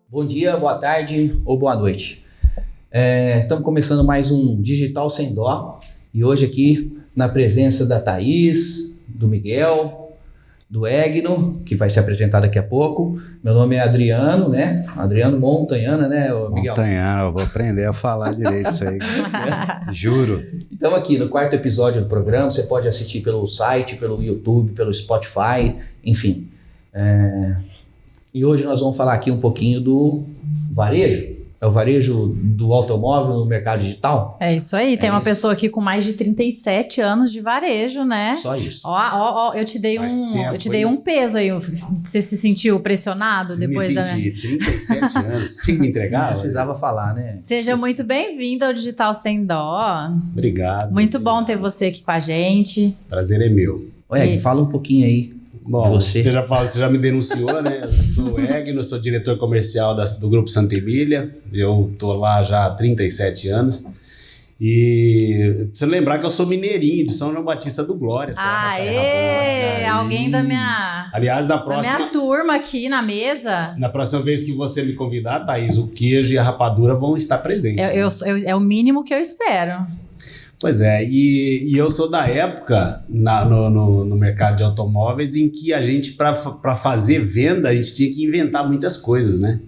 Bom dia, boa tarde ou boa noite. Estamos começando mais um Digital Sem Dó e hoje aqui na presença da Thaís, do Miguel, do Egno, que vai se apresentar daqui a pouco. Meu nome é Adriano, né? Adriano Montanhana, né, Miguel? Montanhana, eu vou aprender a falar direito isso aí. Juro. Então aqui no quarto episódio do programa, você pode assistir pelo site, pelo YouTube, pelo Spotify, enfim. E hoje nós vamos falar aqui um pouquinho do varejo. É o varejo do automóvel no mercado digital? É isso aí, tem uma pessoa aqui com mais de 37 anos de varejo, né? Só isso. Ó, eu te dei um peso aí. Você se sentiu pressionado depois da... 37 anos. Tinha que me entregar? Precisava falar, né? Seja muito bem-vindo ao Digital Sem Dó. Obrigado. Muito bom ter você aqui com a gente. Prazer é meu. Egno, fala um pouquinho aí. Bom, você já me denunciou, né? Eu sou o Egno, sou diretor comercial do Grupo Santa Emília. Eu tô lá já há 37 anos. E precisa lembrar que eu sou mineirinho, de São João Batista do Glória. Alguém da minha... Aliás, da minha turma aqui na mesa. Na próxima vez que você me convidar, Thaís, o queijo e a rapadura vão estar presentes. É o mínimo que eu espero. Pois é, e eu sou da época no mercado de automóveis em que a gente, para fazer venda, a gente tinha que inventar muitas coisas, né?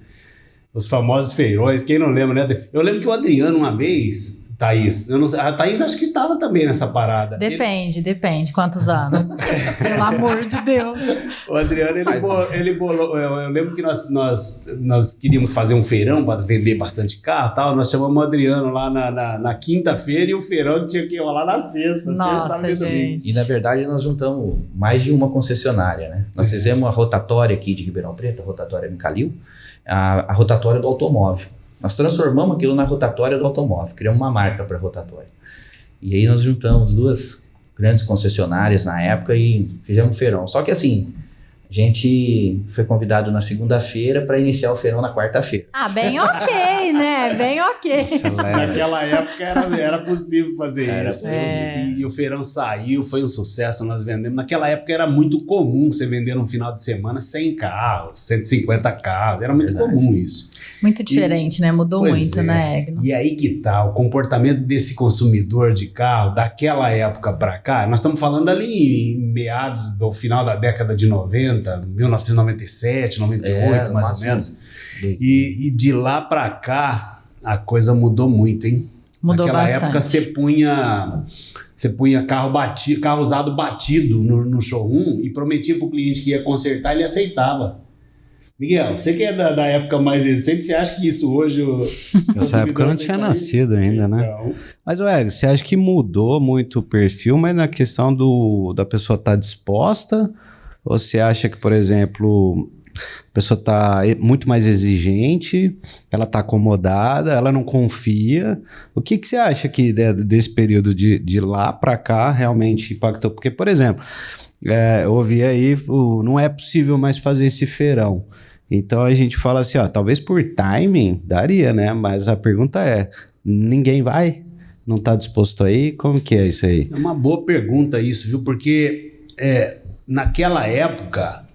Os famosos feirões, quem não lembra, né? Eu lembro que o Adriano uma vez, Thaís, eu não sei, a Thaís acho que estava também nessa parada. Depende quantos anos. Pelo amor de Deus. O Adriano, ele bolou, eu lembro que nós queríamos fazer um feirão para vender bastante carro e tal, nós chamamos o Adriano lá na quinta-feira e o feirão tinha que rolar na sexta. Nossa, gente. E na verdade nós juntamos mais de uma concessionária, né? Nós fizemos a rotatória aqui de Ribeirão Preto, a rotatória Micalil, a rotatória do automóvel. Nós transformamos aquilo na rotatória do automóvel, criamos uma marca para a rotatória. E aí nós juntamos duas grandes concessionárias na época e fizemos um feirão. Só que assim, a gente foi convidado na segunda-feira para iniciar o feirão na quarta-feira. Bem ok, né? Bem ok. Naquela época era possível fazer isso. E o feirão saiu, foi um sucesso, nós vendemos. Naquela época era muito comum você vender no final de semana 100 carros, 150 carros, era muito comum isso. Muito diferente, né? Mudou muito, né, Egno? E aí que tá, o comportamento desse consumidor de carro, daquela época para cá, nós estamos falando ali em meados do final da década de 90, 1997, 98, mais ou menos. E de lá para cá, a coisa mudou muito, hein? Mudou Naquela bastante. época você punha carro usado batido no showroom e prometia pro cliente que ia consertar, ele aceitava. Miguel, você que é da época mais recente, você acha que isso hoje... Nessa época eu não tinha nascido ainda, né? Então. Mas, Egno, você acha que mudou muito o perfil, mas na questão da pessoa estar disposta? Ou você acha que, por exemplo, a pessoa está muito mais exigente, ela está acomodada, ela não confia? O que você acha que desse período de lá para cá realmente impactou? Porque, por exemplo, eu ouvi aí, não é possível mais fazer esse feirão. Então a gente fala assim, talvez por timing daria, né? Mas a pergunta é, ninguém vai? Não está disposto aí? Como que é isso aí? É uma boa pergunta isso, viu? Porque naquela época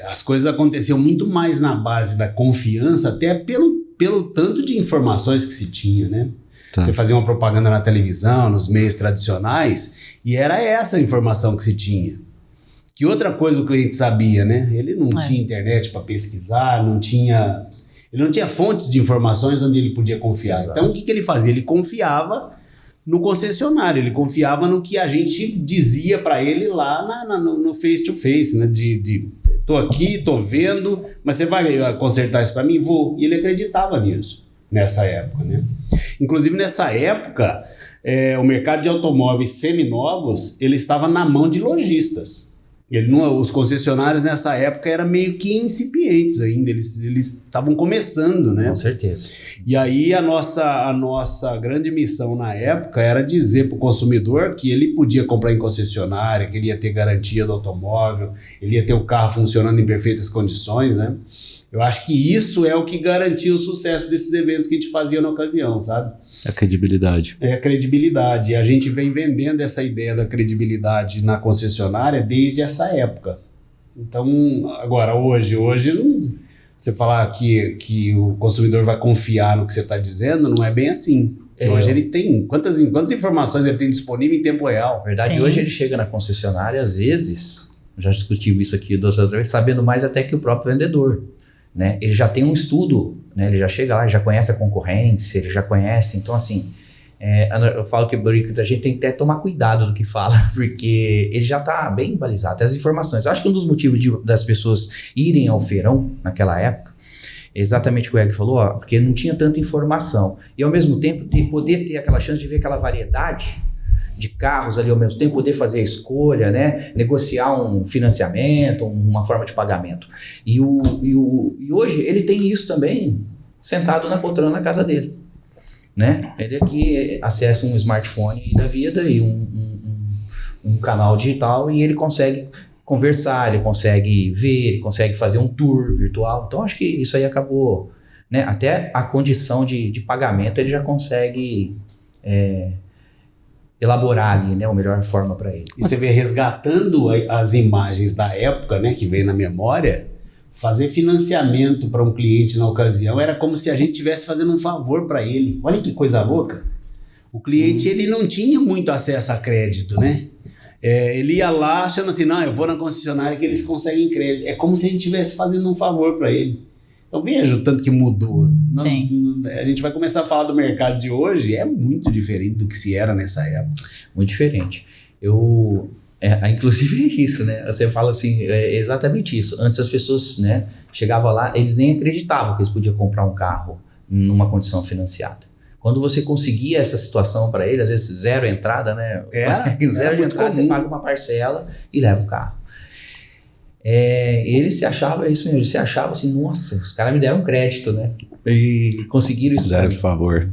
as coisas aconteciam muito mais na base da confiança, até pelo tanto de informações que se tinha, né? Tá. Você fazia uma propaganda na televisão, nos meios tradicionais, e era essa a informação que se tinha. Que outra coisa o cliente sabia, né? Ele não tinha internet para pesquisar, ele não tinha fontes de informações onde ele podia confiar. Exato. Então, o que ele fazia? Ele confiava no concessionário, ele confiava no que a gente dizia para ele lá no face-to-face, né? Tô aqui, tô vendo, mas você vai consertar isso para mim? Vou. E ele acreditava nisso, nessa época, né? Inclusive, nessa época, o mercado de automóveis seminovos, ele estava na mão de lojistas. Os concessionários nessa época eram meio que incipientes ainda, eles estavam começando, né? Com certeza. E aí a nossa grande missão na época era dizer para o consumidor que ele podia comprar em concessionária, que ele ia ter garantia do automóvel, ele ia ter o carro funcionando em perfeitas condições, né? Eu acho que isso é o que garantia o sucesso desses eventos que a gente fazia na ocasião, sabe? A credibilidade. É a credibilidade. E a gente vem vendendo essa ideia da credibilidade na concessionária desde essa época. Então, agora, hoje você falar que o consumidor vai confiar no que você está dizendo, não é bem assim. Hoje ele tem... Quantas informações ele tem disponível em tempo real? Na verdade, Sim. hoje ele chega na concessionária, às vezes, já discutimos isso aqui das outras vezes, sabendo mais até que o próprio vendedor, né? Ele já tem um estudo, né? Ele já chega lá, já conhece a concorrência, ele já conhece. Então, assim, eu falo que a gente tem que até tomar cuidado do que fala, porque ele já está bem balizado, as informações. Eu acho que um dos motivos das pessoas irem ao feirão naquela época, exatamente o que o Hélio falou, porque não tinha tanta informação. E ao mesmo tempo poder ter aquela chance de ver aquela variedade de carros ali ao mesmo tempo, poder fazer a escolha, né? Negociar um financiamento, uma forma de pagamento. E hoje ele tem isso também sentado na poltrona na casa dele, né? Ele aqui acessa um smartphone da vida e um canal digital e ele consegue conversar, ele consegue ver, ele consegue fazer um tour virtual. Então, acho que isso aí acabou, né? Até a condição de pagamento ele já consegue elaborar ali, né? A melhor forma para ele. E você vê resgatando as imagens da época, né? Que veio na memória, fazer financiamento para um cliente na ocasião era como se a gente estivesse fazendo um favor para ele. Olha que coisa louca. O cliente, ele não tinha muito acesso a crédito, né? Ele ia lá achando assim, não, eu vou na concessionária que eles conseguem crédito. É como se a gente estivesse fazendo um favor para ele. Então veja o tanto que mudou. A gente vai começar a falar do mercado de hoje, é muito diferente do que se era nessa época. Muito diferente. Inclusive isso, né? Você fala assim, exatamente isso. Antes as pessoas, né, chegavam lá, eles nem acreditavam que eles podiam comprar um carro numa condição financiada. Quando você conseguia essa situação para ele, às vezes zero entrada, né? Zero de entrada, você paga uma parcela e leva o carro. Ele se achava, isso mesmo, ele se achava assim, nossa, os caras me deram crédito, né? E conseguiram isso. Zero de favor.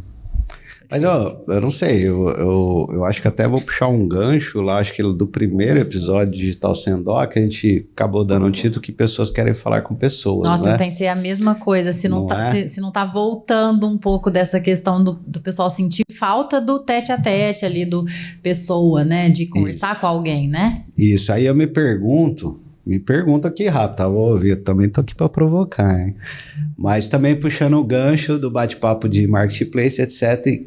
Mas eu não sei, eu acho que até vou puxar um gancho lá, acho que do primeiro episódio de Digital Sem Dó, que a gente acabou dando um título que pessoas querem falar com pessoas. Nossa, né? eu pensei a mesma coisa, se não tá voltando um pouco dessa questão do pessoal sentir falta do tete a tete ali, do pessoa, né, de conversar com alguém, né? Isso, aí eu me pergunto aqui rápido, tá? Vou ouvir, eu também tô aqui para provocar, hein? Mas também puxando o gancho do bate-papo de marketplace, etc.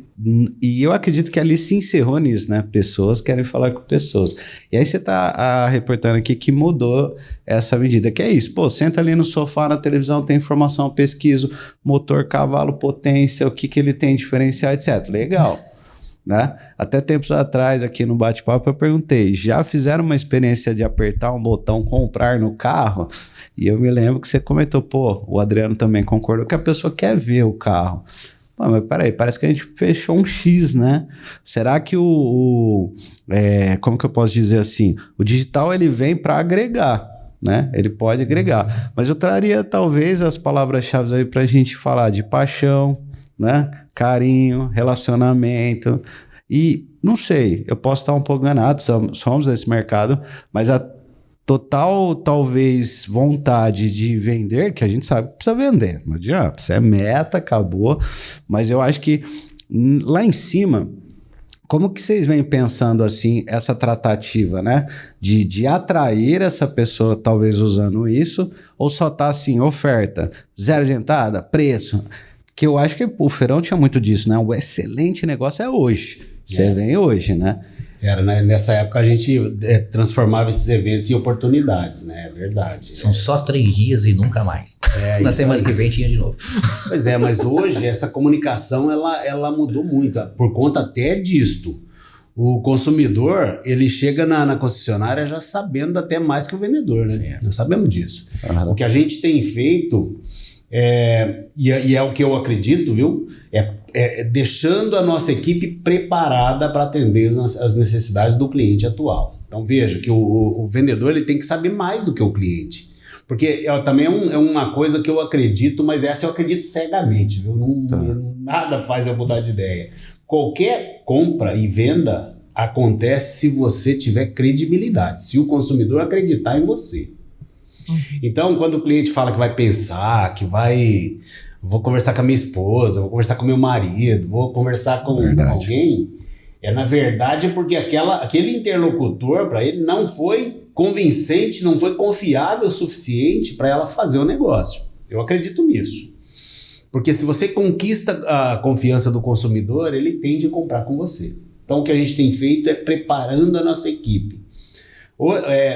E eu acredito que ali se encerrou nisso, né? Pessoas querem falar com pessoas. E aí você tá reportando aqui que mudou essa medida, que é isso. Pô, senta ali no sofá, na televisão, tem informação, pesquiso, motor, cavalo, potência, o que ele tem diferencial, etc. Legal. Né? Até tempos atrás aqui no bate-papo eu perguntei, já fizeram uma experiência de apertar um botão comprar no carro? E eu me lembro que você comentou, pô, o Adriano também concordou que a pessoa quer ver o carro. Pô, mas peraí, parece que a gente fechou um X, né? Será que como que eu posso dizer assim, o digital ele vem para agregar, né? Ele pode agregar, mas eu traria talvez as palavras-chave aí pra gente falar de paixão, né? Carinho, relacionamento e não sei, eu posso estar um pouco enganado, somos desse mercado, mas a total talvez vontade de vender, que a gente sabe que precisa vender, não adianta, isso é meta, acabou, mas eu acho que lá em cima, como que vocês vêm pensando assim, essa tratativa, né? De atrair essa pessoa, talvez usando isso, ou só tá assim, oferta, zero de entrada, preço. Que eu acho que o feirão tinha muito disso, né? O excelente negócio é hoje. Você vem hoje, né? Era, né? Nessa época a gente transformava esses eventos em oportunidades, né? É verdade. São só 3 dias e nunca mais. Na semana que vem tinha de novo. Pois é, mas hoje essa comunicação ela mudou muito, por conta até disto. O consumidor, ele chega na concessionária já sabendo até mais que o vendedor, né? Sim. Nós sabemos disso. Uhum. O que a gente tem feito... e é o que eu acredito, viu? Deixando a nossa equipe preparada para atender as necessidades do cliente atual. Então veja que o vendedor ele tem que saber mais do que o cliente. Porque também é uma coisa que eu acredito, mas essa eu acredito cegamente, viu? Nada faz eu mudar de ideia. Qualquer compra e venda acontece se você tiver credibilidade, se o consumidor acreditar em você. Então, quando o cliente fala que vai pensar, vou conversar com a minha esposa, vou conversar com meu marido, vou conversar com alguém, na verdade porque aquele interlocutor para ele não foi convincente, não foi confiável o suficiente para ela fazer o negócio. Eu acredito nisso. Porque se você conquista a confiança do consumidor, ele tende a comprar com você. Então o que a gente tem feito é preparando a nossa equipe.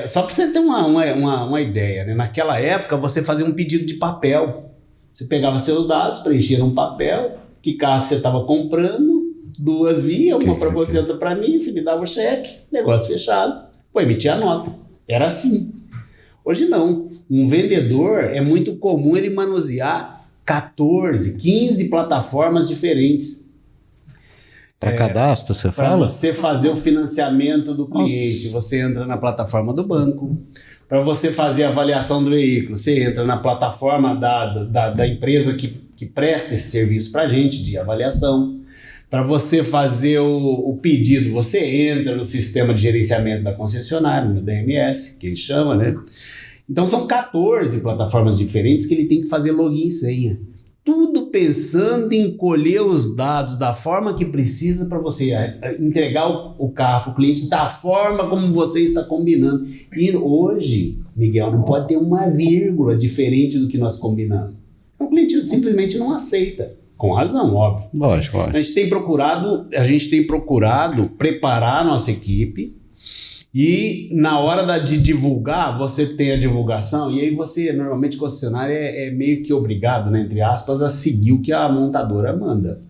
Só para você ter uma ideia, né? Naquela época você fazia um pedido de papel. Você pegava seus dados, preenchia num papel, que carro que você estava comprando, 2 vias, uma para você, outra para mim, você me dava o cheque, negócio fechado, emitia a nota. Era assim. Hoje não. Um vendedor, é muito comum ele manusear 14, 15 plataformas diferentes. Para cadastro, você fala? Para você fazer o financiamento do cliente, você entra na plataforma do banco. Para você fazer a avaliação do veículo, você entra na plataforma da empresa que presta esse serviço para a gente, de avaliação. Para você fazer o pedido, você entra no sistema de gerenciamento da concessionária, no DMS, que ele chama, né? Então são 14 plataformas diferentes que ele tem que fazer login e senha. Tudo pensando em colher os dados da forma que precisa para você entregar o carro para o cliente da forma como você está combinando. E hoje, Miguel, não pode ter uma vírgula diferente do que nós combinamos. O cliente simplesmente não aceita. Com razão, óbvio. Lógico. A gente tem procurado preparar a nossa equipe. E na hora de divulgar, você tem a divulgação e aí você, normalmente, concessionário é meio que obrigado, né, entre aspas, a seguir o que a montadora manda.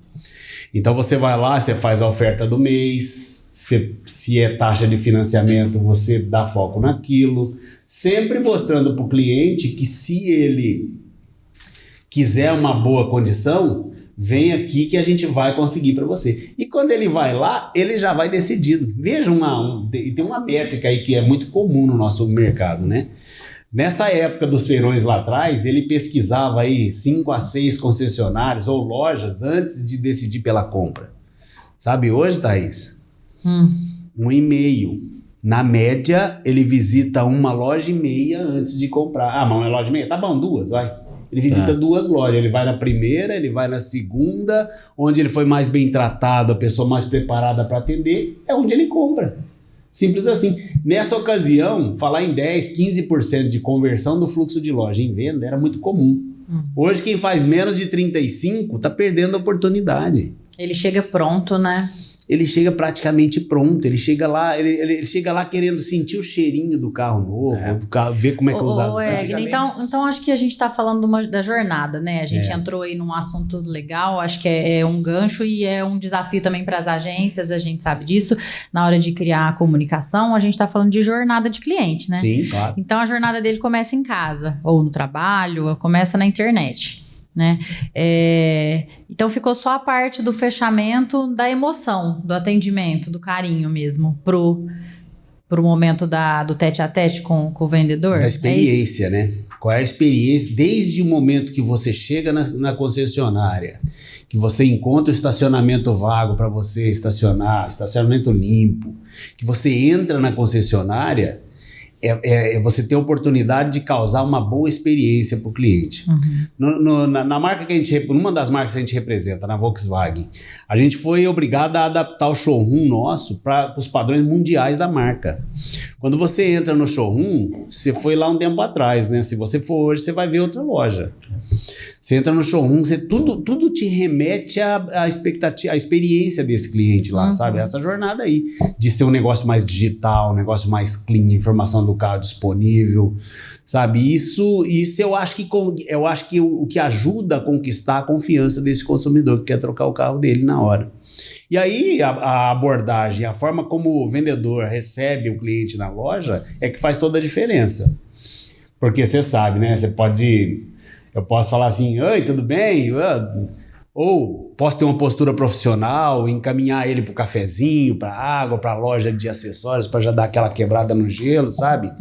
Então você vai lá, você faz a oferta do mês, se é taxa de financiamento, você dá foco naquilo, sempre mostrando para o cliente que se ele quiser uma boa condição, vem aqui que a gente vai conseguir para você. E quando ele vai lá, ele já vai decidido. Veja, tem uma métrica aí que é muito comum no nosso mercado, né? Nessa época dos feirões lá atrás, ele pesquisava aí 5 a 6 concessionários ou lojas antes de decidir pela compra. Sabe hoje, Thaís? 1,5. Na média, ele visita 1,5 antes de comprar. Ah, mas uma loja e meia? Tá bom, 2, vai. Ele visita 2 lojas, ele vai na primeira, ele vai na segunda, onde ele foi mais bem tratado, a pessoa mais preparada para atender, é onde ele compra. Simples assim. Nessa ocasião, falar em 10%, 15% de conversão do fluxo de loja em venda era muito comum. Hoje, quem faz menos de 35% está perdendo a oportunidade. Ele chega pronto, né? Ele chega praticamente pronto, ele chega lá, ele chega lá querendo sentir o cheirinho do carro novo, do carro, ver como é que é usado. Então acho que a gente está falando da jornada, né? A gente entrou aí num assunto legal, acho que é um gancho e é um desafio também para as agências, a gente sabe disso. Na hora de criar a comunicação, a gente está falando de jornada de cliente, né? Sim, claro. Então a jornada dele começa em casa, ou no trabalho, ou começa na internet. Né? Então ficou só a parte do fechamento da emoção, do atendimento, do carinho mesmo pro momento do tete-a-tete com o vendedor. Da experiência, né? Qual é a experiência desde o momento que você chega na concessionária, que você encontra o estacionamento vago para você estacionar, estacionamento limpo, que você entra na concessionária, você ter a oportunidade de causar uma boa experiência para o cliente. Na marca que a gente, numa das marcas que a gente representa, na Volkswagen, a gente foi obrigado a adaptar o showroom nosso para os padrões mundiais da marca. Quando você entra no showroom, você foi lá um tempo atrás, né? Se você for hoje, você vai ver outra loja. Você entra no showroom, tudo te remete à expectativa, à experiência desse cliente lá, sabe? Essa jornada aí de ser um negócio mais digital, um negócio mais clean, informação do carro disponível, sabe? Isso eu acho que o que ajuda a conquistar a confiança desse consumidor que quer trocar o carro dele na hora. E aí a abordagem, a forma como o vendedor recebe o cliente na loja é que faz toda a diferença. Porque você sabe, né? Eu posso falar assim, oi, tudo bem? Ou posso ter uma postura profissional, encaminhar ele para o cafezinho, para água, para a loja de acessórios, para já dar aquela quebrada no gelo, sabe?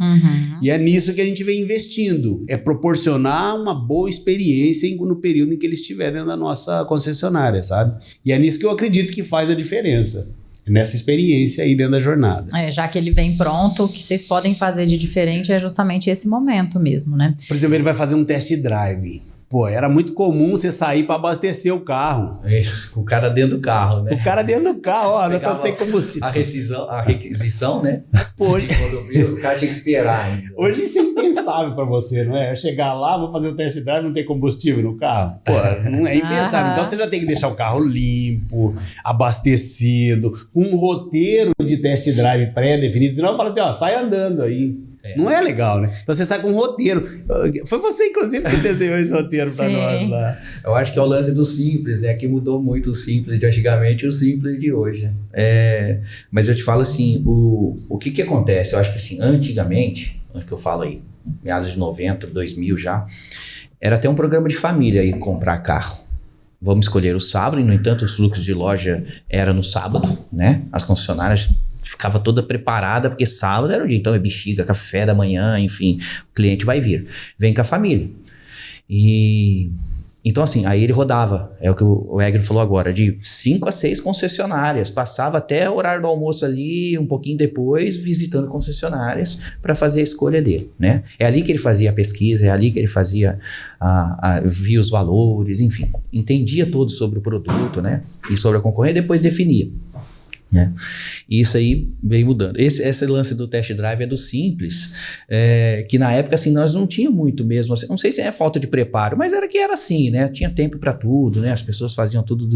E é nisso que a gente vem investindo, é proporcionar uma boa experiência no período em que ele estiver dentro da nossa concessionária, sabe? E é nisso que eu acredito que faz a diferença, nessa experiência aí dentro da jornada. Já que ele vem pronto, o que vocês podem fazer de diferente é justamente esse momento mesmo, né? Por exemplo, ele vai fazer um test drive. Pô, era muito comum você sair para abastecer o carro. Isso, o cara dentro do carro, né? O cara dentro do carro, ó, não tá sem combustível. A requisição, né? Pô, O cara tinha que esperar ainda. hoje isso é impensável para você, não é? Eu chegar lá, vou fazer o test drive, não tem combustível no carro. Pô, não é impensável. Então você já tem que deixar o carro limpo, abastecido, com um roteiro de test drive pré-definido. Senão eu falo assim, ó, sai andando aí. Não é legal, né? Então você sai com um roteiro. Foi você, inclusive, que desenhou esse roteiro para nós lá. Eu acho que é o lance do simples, né? Que mudou muito o simples de antigamente e o simples de hoje. Mas eu te falo assim, o que acontece? Eu acho que assim, antigamente, acho que eu falo aí, meados de 90, 2000 já, era até um programa de família aí comprar carro. Vamos escolher o sábado, e no entanto os fluxos de loja era no sábado, né? As concessionárias ficava toda preparada, porque sábado era o dia, então é bexiga, café da manhã, enfim, o cliente vai vir, vem com a família. E então assim, aí ele rodava, é o que o Egger falou agora, de 5 a 6 concessionárias, passava até o horário do almoço ali, um pouquinho depois, visitando concessionárias para fazer a escolha dele, né? É ali que ele fazia a pesquisa, é ali que ele fazia, via os valores, enfim, entendia tudo sobre o produto, né? E sobre a concorrência, depois definia. Né? E isso aí veio mudando. Esse lance do test drive é do simples, que na época assim, nós não tínhamos muito mesmo, assim, não sei se é falta de preparo, mas era assim, né? Tinha tempo para tudo, né? As pessoas faziam tudo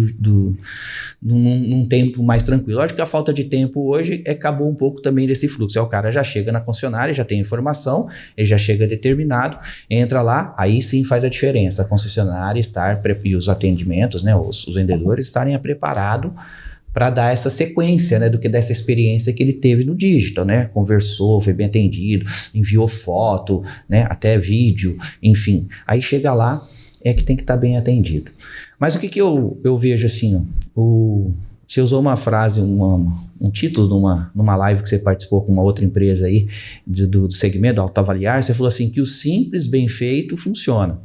num tempo mais tranquilo. Acho que a falta de tempo hoje acabou um pouco também desse fluxo. O cara já chega na concessionária, já tem informação, ele já chega determinado, entra lá, aí sim faz a diferença. A concessionária e os atendimentos, né? Os vendedores estarem preparados para dar essa sequência, né, do que dessa experiência que ele teve no digital, né, conversou, foi bem atendido, enviou foto, né, até vídeo, enfim, aí chega lá, é que tem que estar bem atendido. Mas o que eu vejo assim, você usou uma frase, um título numa live que você participou com uma outra empresa aí, do segmento do autoavaliar, você falou assim, que o simples bem feito funciona.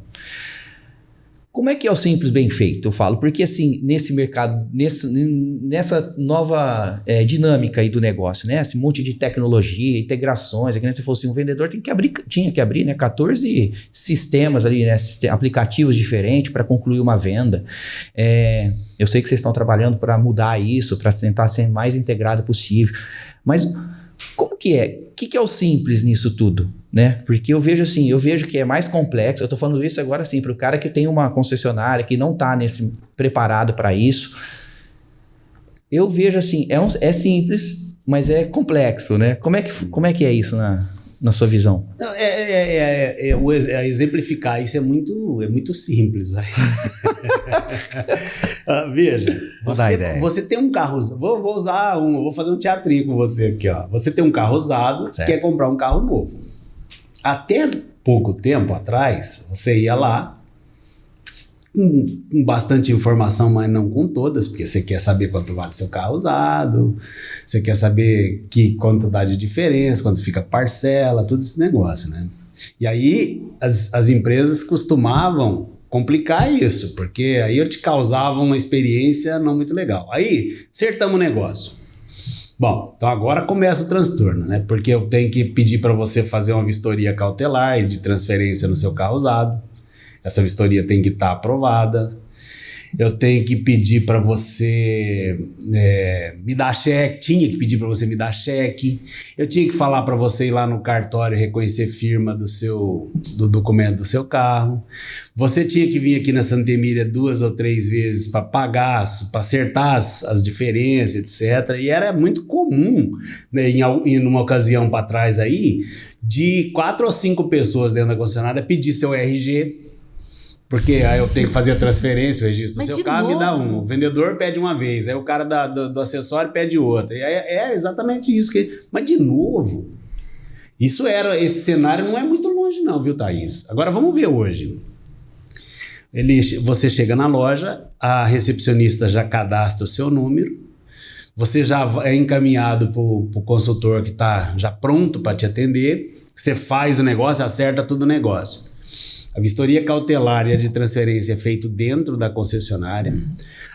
Como é que é o simples bem feito? Eu falo, porque assim, nesse mercado, nessa nova dinâmica aí do negócio, né? Esse monte de tecnologia, integrações, aqui, né? Você falou assim, um vendedor tinha que abrir, né? 14 sistemas ali, né? Aplicativos diferentes para concluir uma venda. Eu sei que vocês estão trabalhando para mudar isso, para tentar ser mais integrado possível. Mas como que é? O que é o simples nisso tudo? Né? Porque eu vejo que é mais complexo. Eu tô falando isso agora assim, para o cara que tem uma concessionária que não tá preparado para isso. Eu vejo assim, é simples, mas é complexo, né? Como é que é isso na sua visão? Não, exemplificar isso é muito simples. Veja, você tem um carro, vou fazer um teatrinho com você aqui, ó. Você tem um carro usado, certo. Quer comprar um carro novo. Até pouco tempo atrás, você ia lá com bastante informação, mas não com todas, porque você quer saber quanto vale seu carro usado, você quer saber quanto dá de diferença, quanto fica parcela, tudo esse negócio, né? E aí as empresas costumavam complicar isso, porque aí eu te causava uma experiência não muito legal. Aí, acertamos o negócio. Bom, então agora começa o transtorno, né? Porque eu tenho que pedir para você fazer uma vistoria cautelar de transferência no seu carro usado. Essa vistoria tem que estar aprovada. Eu tenho que pedir para você me dar cheque. Tinha que pedir para você me dar cheque. Eu tinha que falar para você ir lá no cartório reconhecer firma do documento do seu carro. Você tinha que vir aqui na Santa Emília 2 ou 3 vezes para pagar, para acertar as diferenças, etc. E era muito comum, né, em uma ocasião para trás aí, de 4 ou 5 pessoas dentro da concessionária pedir seu RG. Porque aí eu tenho que fazer a transferência, o registro do seu carro, me dá um. O vendedor pede uma vez, aí o cara do acessório pede outra. E é exatamente isso. Mas, de novo, esse cenário não é muito longe não, viu, Thaís? Agora, vamos ver hoje. Você chega na loja, a recepcionista já cadastra o seu número, você já é encaminhado para o consultor que está já pronto para te atender, você faz o negócio, acerta tudo o negócio. A vistoria cautelar e a de transferência é feito dentro da concessionária.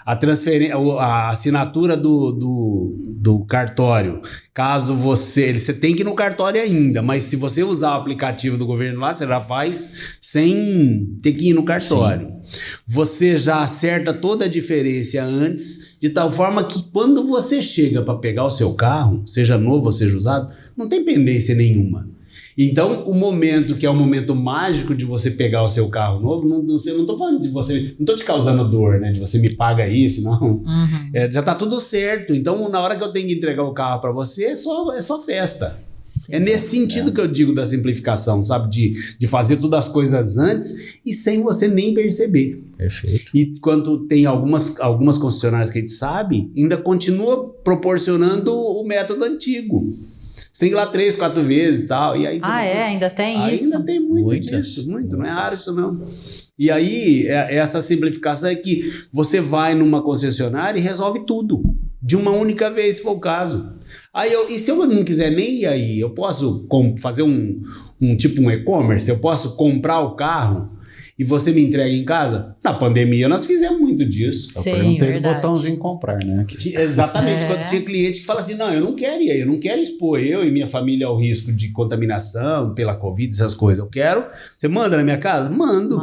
A assinatura do cartório, caso você tem que ir no cartório ainda, mas se você usar o aplicativo do governo lá, você já faz sem ter que ir no cartório. Sim. Você já acerta toda a diferença antes, de tal forma que quando você chega para pegar o seu carro, seja novo ou seja usado, não tem pendência nenhuma. Então, o momento que é o momento mágico de você pegar o seu carro novo, não estou falando de você, não estou te causando dor, né? De você me paga isso, não. Já está tudo certo. Então, na hora que eu tenho que entregar o carro para você, é só festa. Sim, é nesse sentido que eu digo da simplificação, sabe? De fazer todas as coisas antes e sem você nem perceber. Perfeito. E quando tem algumas concessionárias que a gente sabe, ainda continua proporcionando o método antigo. Você tem que ir lá 3, 4 vezes e tal. E aí ainda tem isso? Ainda tem muito disso, muito. Não é raro isso não. E aí, essa simplificação é que você vai numa concessionária e resolve tudo. De uma única vez, se for o caso. E se eu não quiser nem ir aí, eu posso fazer um e-commerce? Eu posso comprar o carro e você me entrega em casa? Na pandemia nós fizemos muito disso. Sim, eu perguntei do botãozinho comprar, né? Exatamente, quando tinha cliente que fala assim, não, eu não quero ir aí, eu não quero expor eu e minha família ao risco de contaminação pela Covid, essas coisas. Você manda na minha casa? Mando.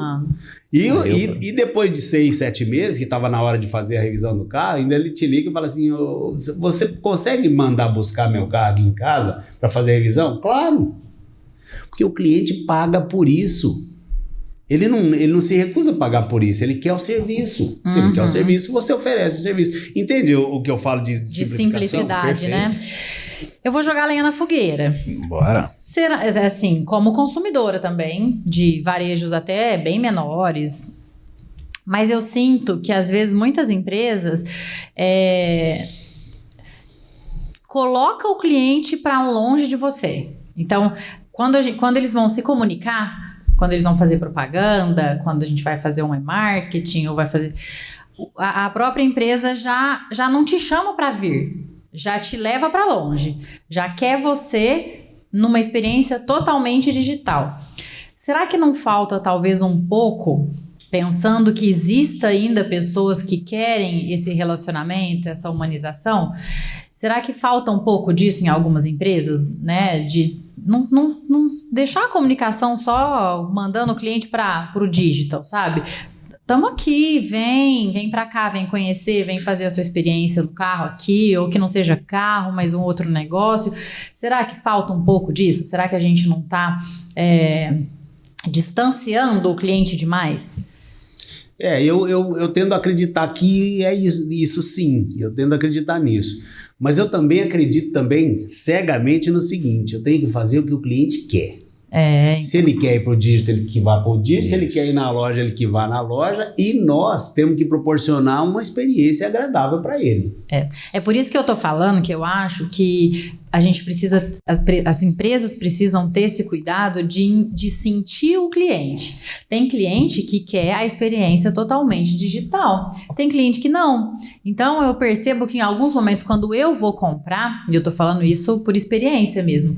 E depois de 6, 7 meses, que estava na hora de fazer a revisão do carro, ainda ele te liga e fala assim, você consegue mandar buscar meu carro aqui em casa para fazer a revisão? Claro, porque o cliente paga por isso. Ele não se recusa a pagar por isso, ele quer o serviço. Se ele quer o serviço, você oferece o serviço. Entende o que eu falo de simplicidade, né? Eu vou jogar lenha na fogueira. Bora. Assim, como consumidora também, de varejos até bem menores. Mas eu sinto que, às vezes, muitas empresas colocam o cliente para longe de você. Então, quando eles vão se comunicar, quando eles vão fazer propaganda, quando a gente vai fazer um e-marketing ou vai fazer... A própria empresa já não te chama para vir, já te leva para longe, já quer você numa experiência totalmente digital. Será que não falta talvez um pouco, pensando que exista ainda pessoas que querem esse relacionamento, essa humanização? Será que falta um pouco disso em algumas empresas, né? De não deixar a comunicação só mandando o cliente para o digital, sabe? Estamos aqui, vem para cá, vem conhecer, vem fazer a sua experiência no carro aqui, ou que não seja carro, mas um outro negócio. Será que falta um pouco disso? Será que a gente não está distanciando o cliente demais? Eu tendo a acreditar que é isso sim, eu tendo a acreditar nisso. Mas eu também acredito cegamente no seguinte, eu tenho que fazer o que o cliente quer. Se ele quer ir para o digital, ele que vá para o digital. Se ele quer ir na loja, ele que vá na loja. E nós temos que proporcionar uma experiência agradável para ele. É por isso que eu estou falando que eu acho que a gente precisa, as empresas precisam ter esse cuidado de sentir o cliente. Tem cliente que quer a experiência totalmente digital. Tem cliente que não. Então, eu percebo que em alguns momentos, quando eu vou comprar, e eu estou falando isso por experiência mesmo,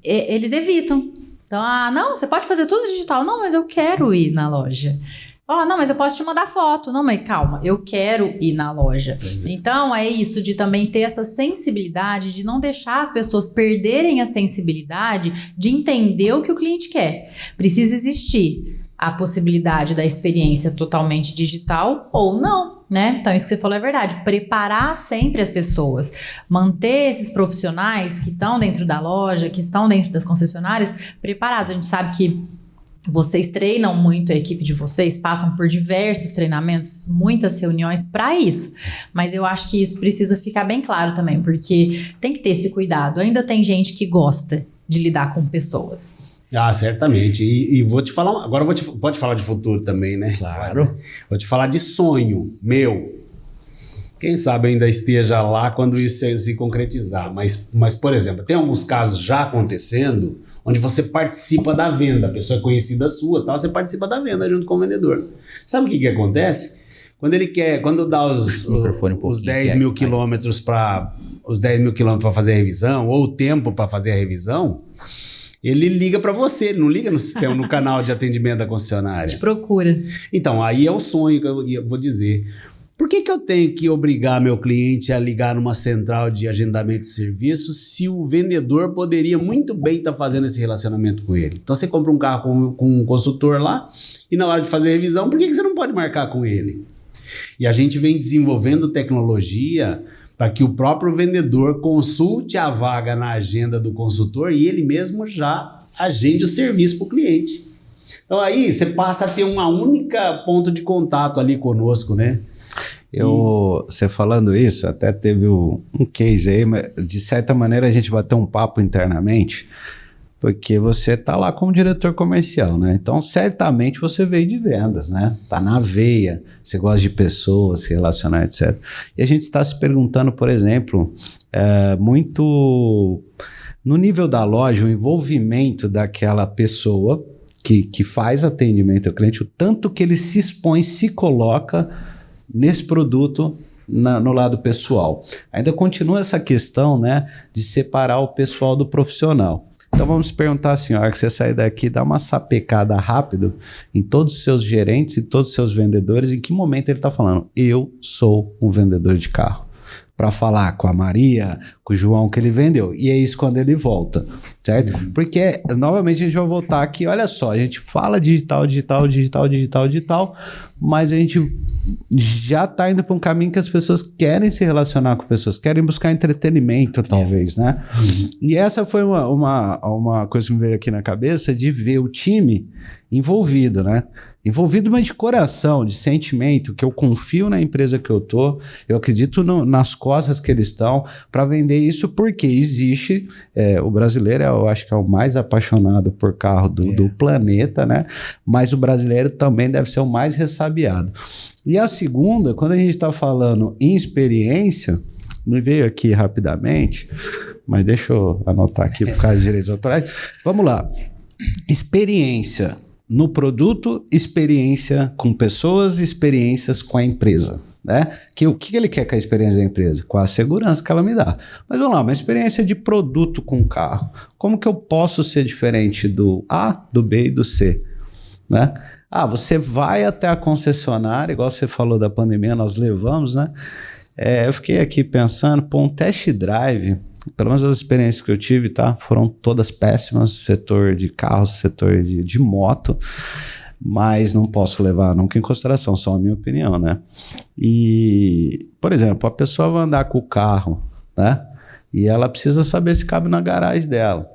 eles evitam. Então, não, você pode fazer tudo digital. Não, mas eu quero ir na loja. Não, mas eu posso te mandar foto. Não, mas calma, eu quero ir na loja. Então, é isso de também ter essa sensibilidade, de não deixar as pessoas perderem a sensibilidade de entender o que o cliente quer. Precisa existir a possibilidade da experiência totalmente digital ou não, né? Então, isso que você falou é verdade. Preparar sempre as pessoas. Manter esses profissionais que estão dentro da loja, que estão dentro das concessionárias, preparados. A gente sabe que vocês treinam muito a equipe de vocês, passam por diversos treinamentos, muitas reuniões para isso. Mas eu acho que isso precisa ficar bem claro também, porque tem que ter esse cuidado. Ainda tem gente que gosta de lidar com pessoas. Certamente. E vou te falar... Agora pode falar de futuro também, né? Claro. Vou te falar de sonho meu. Quem sabe ainda esteja lá quando isso se concretizar. Mas, por exemplo, tem alguns casos já acontecendo onde você participa da venda. A pessoa é conhecida sua, tal, você participa da venda junto com o vendedor. Sabe o que acontece? Quando dá os 10 mil quilômetros para fazer a revisão, ou o tempo para fazer a revisão, Ele liga para você, ele não liga no sistema, no canal de atendimento da concessionária. Te procura. Então, aí é o sonho que eu vou dizer. Por que eu tenho que obrigar meu cliente a ligar numa central de agendamento de serviço se o vendedor poderia muito bem estar fazendo esse relacionamento com ele? Então, você compra um carro com um consultor lá e na hora de fazer a revisão, por que você não pode marcar com ele? E a gente vem desenvolvendo tecnologia para que o próprio vendedor consulte a vaga na agenda do consultor e ele mesmo já agende o serviço para o cliente. Então, aí você passa a ter uma única ponto de contato ali conosco, né? Você falando isso, até teve um case aí, mas de certa maneira a gente bateu um papo internamente, porque você tá lá como diretor comercial, né? Então certamente você veio de vendas, né? Tá na veia, você gosta de pessoas, se relacionar, etc. E a gente está se perguntando, por exemplo, muito no nível da loja, o envolvimento daquela pessoa que faz atendimento ao cliente, o tanto que ele se expõe, se coloca nesse produto no lado pessoal. Ainda continua essa questão, né, de separar o pessoal do profissional. Então vamos perguntar assim, a hora que você sair daqui, dá uma sapecada rápido em todos os seus gerentes e todos os seus vendedores, em que momento ele está falando, eu sou um vendedor de carro. Para falar com a Maria, com o João que ele vendeu. E é isso quando ele volta, certo? Porque, novamente, a gente vai voltar aqui, olha só, a gente fala digital, mas a gente já está indo para um caminho que as pessoas querem se relacionar com pessoas, querem buscar entretenimento, talvez, né? E essa foi uma coisa que me veio aqui na cabeça, de ver o time envolvido, né? Envolvido, mas de coração, de sentimento, que eu confio na empresa que eu tô, eu acredito nas costas que eles estão para vender isso, porque existe, o brasileiro eu acho que é o mais apaixonado por carro do planeta, né? Mas o brasileiro também deve ser o mais ressabiado. E a segunda, quando a gente está falando em experiência, me veio aqui rapidamente, mas deixa eu anotar aqui por causa de direitos autorais. Vamos lá. Experiência no produto, experiência com pessoas, experiências com a empresa, né? O que ele quer com a experiência da empresa? Com a segurança que ela me dá. Mas vamos lá, uma experiência de produto com carro. Como que eu posso ser diferente do A, do B e do C, né? Você vai até a concessionária, igual você falou da pandemia, nós levamos, né? Eu fiquei aqui pensando, um test drive, pelo menos as experiências que eu tive, tá? Foram todas péssimas, setor de carros, setor de moto, mas não posso levar nunca em consideração, só a minha opinião, né? E, por exemplo, a pessoa vai andar com o carro, né? E ela precisa saber se cabe na garagem dela.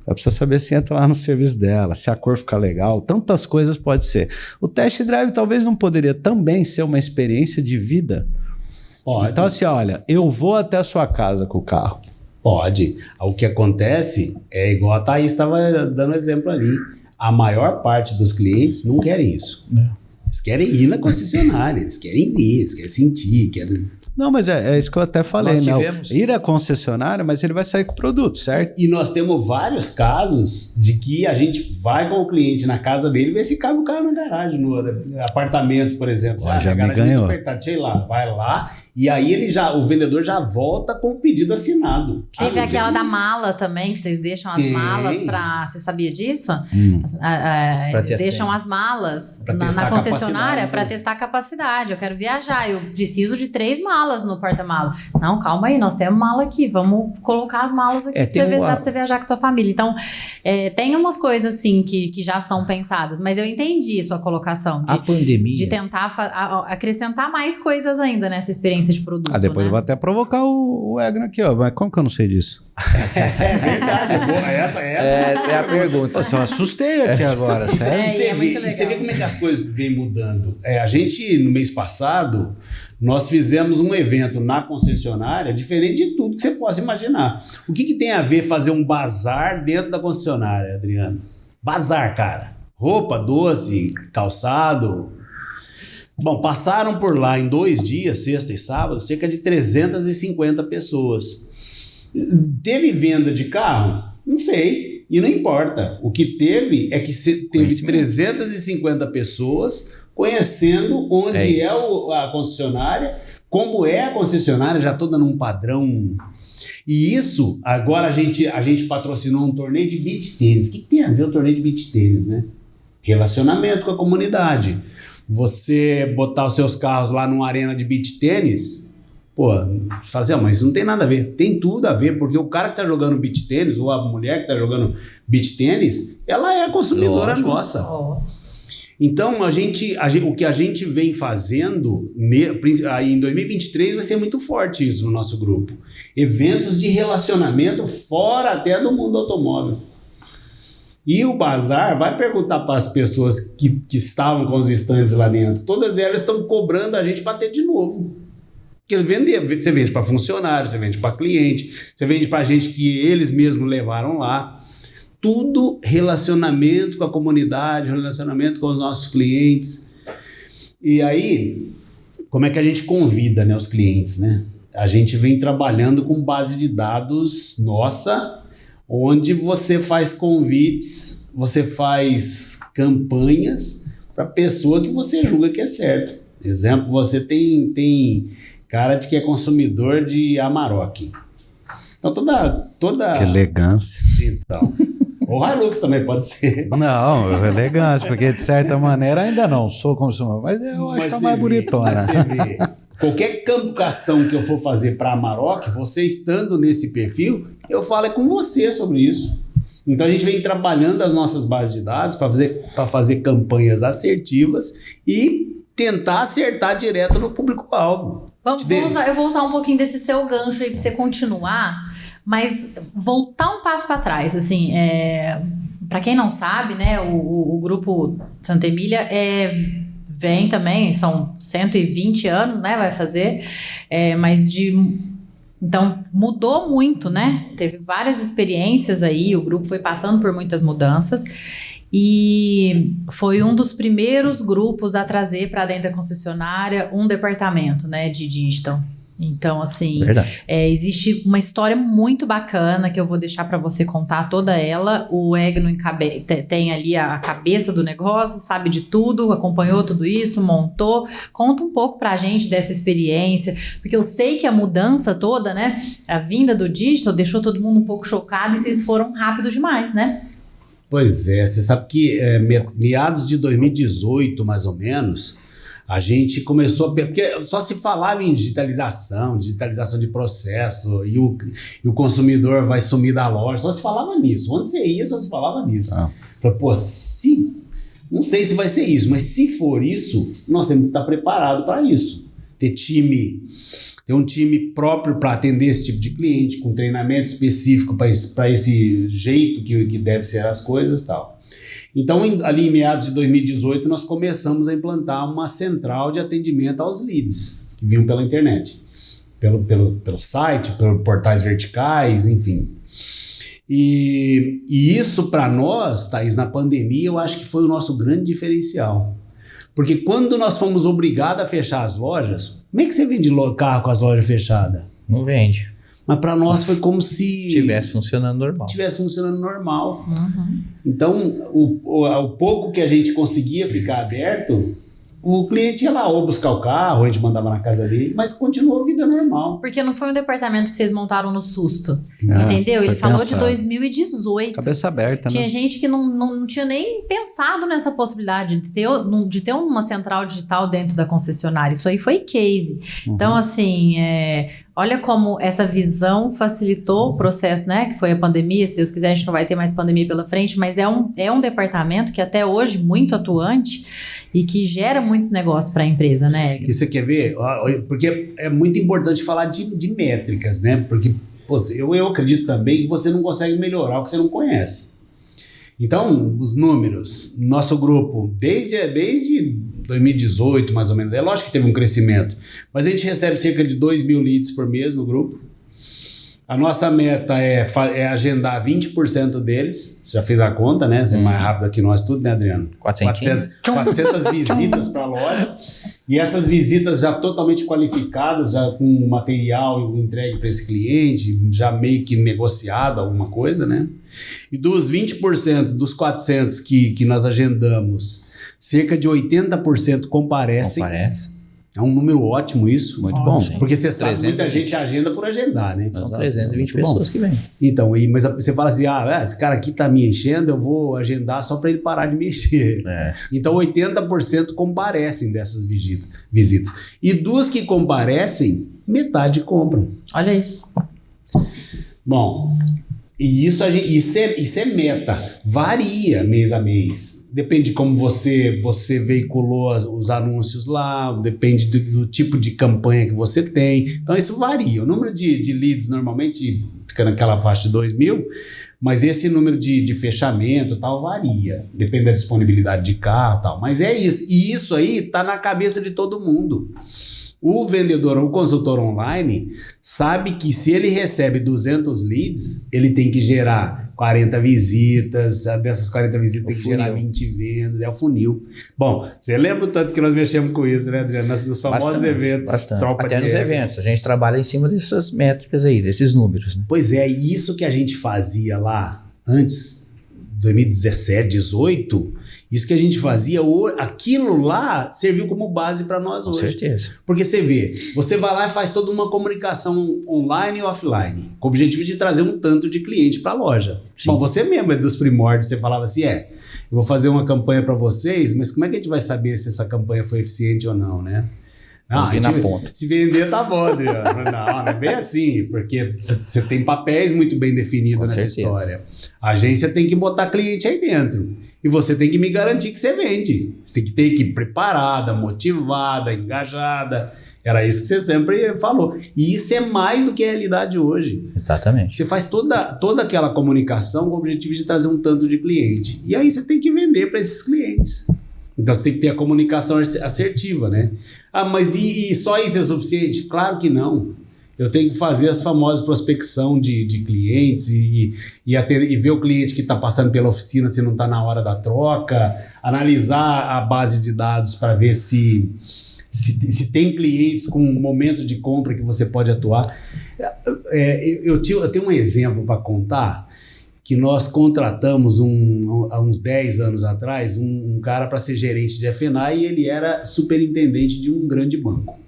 Ela precisa saber se entra lá no serviço dela, se a cor fica legal, tantas coisas pode ser. O test drive talvez não poderia também ser uma experiência de vida? Pode. Então assim, olha, eu vou até a sua casa com o carro. Pode. O que acontece é igual a Thaís estava dando exemplo ali. A maior parte dos clientes não querem isso. Eles querem ir na concessionária, eles querem ver, eles querem sentir, querem... Não, mas é isso que eu até falei, né? Ir à concessionária, mas ele vai sair com o produto, certo? E nós temos vários casos de que a gente vai com o cliente na casa dele e vê se cabe o carro na garagem, no apartamento, por exemplo. Já me ganhou. Sei lá, vai lá e aí o vendedor já volta com o pedido assinado. Teve aquela da mala também, que vocês deixam as malas para... Você sabia disso? Eles deixam as malas na concessionária para testar a capacidade. Eu quero viajar, eu preciso de 3 malas no porta-mala. Não, calma aí, nós temos mala aqui, vamos colocar as malas aqui pra você ver se dá pra você viajar com a tua família. Então, tem umas coisas assim que já são pensadas, mas eu entendi a sua colocação a pandemia, de tentar acrescentar mais coisas ainda nessa experiência de produto. Depois né? eu vou até provocar o Egno aqui, ó. Mas como que eu não sei disso? É verdade, boa. Essa é a pergunta. Eu assustei aqui agora, sério. E você vê como é que as coisas vêm mudando. A gente, no mês passado, nós fizemos um evento na concessionária diferente de tudo que você possa imaginar. O que tem a ver fazer um bazar dentro da concessionária, Adriano? Bazar, cara. Roupa, doce, calçado. Bom, passaram por lá em 2 dias, sexta e sábado, cerca de 350 pessoas. Teve venda de carro? Não sei, e não importa. O que teve é que teve 350 pessoas conhecendo onde a concessionária, como é a concessionária, já estou dando um padrão E isso, agora a gente patrocinou um torneio de beach tênis. O que tem a ver o torneio de beach tênis, né? Relacionamento com a comunidade. Você botar os seus carros lá numa arena de beach tênis, pô, fazer, mas isso não tem nada a ver. Tem tudo a ver, porque o cara que tá jogando beach tênis, ou a mulher que tá jogando beach tênis, ela é a consumidora nossa. Então, o que a gente vem fazendo, aí em 2023 vai ser muito forte isso no nosso grupo. Eventos de relacionamento fora até do mundo automóvel. E o bazar vai perguntar para as pessoas que estavam com os estandes lá dentro. Todas elas estão cobrando a gente para ter de novo. Porque você vende para funcionário, você vende para cliente, você vende para gente que eles mesmos levaram lá. Tudo relacionamento com a comunidade, relacionamento com os nossos clientes. E aí, como é que a gente convida, né, os clientes, né? A gente vem trabalhando com base de dados nossa, onde você faz convites, você faz campanhas para a pessoa que você julga que é certo. Exemplo, você tem cara de que é consumidor de Amarok. Então, toda... Que elegância. Então... Ou Hilux também pode ser. Não, elegância, porque de certa maneira ainda não sou consumidor, mas eu acho que é mais bonitona. Você vê, qualquer camcação que eu for fazer para Amarok, você estando nesse perfil, eu falo com você sobre isso. Então a gente vem trabalhando as nossas bases de dados para fazer campanhas assertivas e tentar acertar direto no público-alvo. Eu vou usar um pouquinho desse seu gancho aí para você continuar. Mas voltar um passo para trás, assim, para quem não sabe, né, o grupo Santa Emília vem também, são 120 anos, né, vai fazer, então mudou muito, né, teve várias experiências aí, o grupo foi passando por muitas mudanças e foi um dos primeiros grupos a trazer para dentro da concessionária um departamento, né, de digital. Então, assim, existe uma história muito bacana que eu vou deixar para você contar toda ela. O Egno tem ali a cabeça do negócio, sabe de tudo, acompanhou tudo isso, montou. Conta um pouco pra gente dessa experiência, porque eu sei que a mudança toda, né, a vinda do digital deixou todo mundo um pouco chocado e vocês foram rápidos demais, né? Pois é, você sabe que meados de 2018, mais ou menos... A gente começou a... Porque só se falava em digitalização de processo, e o consumidor vai sumir da loja, só se falava nisso. Onde você ia, só se falava nisso. Falei, pô, não sei se vai ser isso, mas se for isso, nós temos que estar preparados para isso. Ter um time próprio para atender esse tipo de cliente, com treinamento específico para esse jeito que deve ser as coisas e tal. Então, ali em meados de 2018, nós começamos a implantar uma central de atendimento aos leads, que vinham pela internet, pelo site, pelos portais verticais, enfim. E isso, para nós, Thaís, na pandemia, eu acho que foi o nosso grande diferencial. Porque quando nós fomos obrigados a fechar as lojas, como é que você vende carro com as lojas fechadas? Não vende. Mas para nós foi como se... Tivesse funcionando normal. Uhum. Então, o pouco que a gente conseguia ficar aberto, o cliente ia lá ou buscar o carro, a gente mandava na casa dele, mas continuou a vida normal. Porque não foi um departamento que vocês montaram no susto, entendeu? Ele falou de 2018. Cabeça aberta, Tinha né? gente que não tinha nem pensado nessa possibilidade de ter uma central digital dentro da concessionária. Isso aí foi case. Uhum. Então, assim, olha como essa visão facilitou o processo, né? Que foi a pandemia. Se Deus quiser, a gente não vai ter mais pandemia pela frente, mas é um departamento que até hoje muito atuante e que gera muitos negócios para a empresa, né? E você quer ver? Porque é muito importante falar de métricas, né? Porque eu acredito também que você não consegue melhorar o que você não conhece. Então, os números, nosso grupo, desde 2018, mais ou menos, é lógico que teve um crescimento, mas a gente recebe cerca de 2 mil leads por mês no grupo. A nossa meta é agendar 20% deles. Você já fez a conta, né? Você é mais rápido que nós tudo, né, Adriano? 400 visitas para a loja. E essas visitas já totalmente qualificadas, já com material entregue para esse cliente, já meio que negociado alguma coisa, né? E dos 20% dos 400 que nós agendamos, cerca de 80% comparecem. É um número ótimo isso. Muito bom. Porque você sabe que muita gente agenda por agendar, né? São 320 pessoas que vêm. Então, mas você fala assim, esse cara aqui tá me enchendo, eu vou agendar só para ele parar de me encher. Então, 80% comparecem dessas visitas. E dos que comparecem, metade compram. Olha isso. Bom, e isso é meta. Varia mês a mês. Depende de como você veiculou os anúncios lá, depende do tipo de campanha que você tem. Então, isso varia. O número de leads normalmente fica naquela faixa de 2.000, mas esse número de fechamento tal varia. Depende da disponibilidade de carro tal. Mas é isso. E isso aí está na cabeça de todo mundo. O vendedor, o consultor online, sabe que se ele recebe 200 leads, ele tem que gerar 40 visitas, dessas 40 visitas tem que gerar 20 vendas, é o funil. Bom, você lembra o tanto que nós mexemos com isso, né, Adriano? Nos famosos eventos. Bastante. Até nos eventos. A gente trabalha em cima dessas métricas aí, desses números. Né? Pois é, isso que a gente fazia lá antes, 2017, 2018... Isso que a gente fazia, aquilo lá serviu como base para nós hoje. Com certeza. Porque você vai lá e faz toda uma comunicação online e offline, com o objetivo de trazer um tanto de cliente para a loja. Sim. Bom, você mesmo é dos primórdios, você falava assim, eu vou fazer uma campanha para vocês, mas como é que a gente vai saber se essa campanha foi eficiente ou não, né? Na ponta. Se vender, tá bom, Adriano. Não é bem assim, porque você tem papéis muito bem definidos nessa história. A agência tem que botar cliente aí dentro. E você tem que me garantir que você vende. Você tem que ter equipe preparada, motivada, engajada. Era isso que você sempre falou. E isso é mais do que a realidade hoje. Exatamente. Você faz toda aquela comunicação com o objetivo de trazer um tanto de cliente. E aí você tem que vender para esses clientes. Então você tem que ter a comunicação assertiva, né? Mas e só isso é suficiente? Claro que não. Eu tenho que fazer as famosas prospecção de clientes e ver o cliente que está passando pela oficina se não está na hora da troca, analisar a base de dados para ver se tem clientes com um momento de compra que você pode atuar. Eu tenho um exemplo para contar, que nós contratamos há uns 10 anos atrás um cara para ser gerente de F&A e ele era superintendente de um grande banco.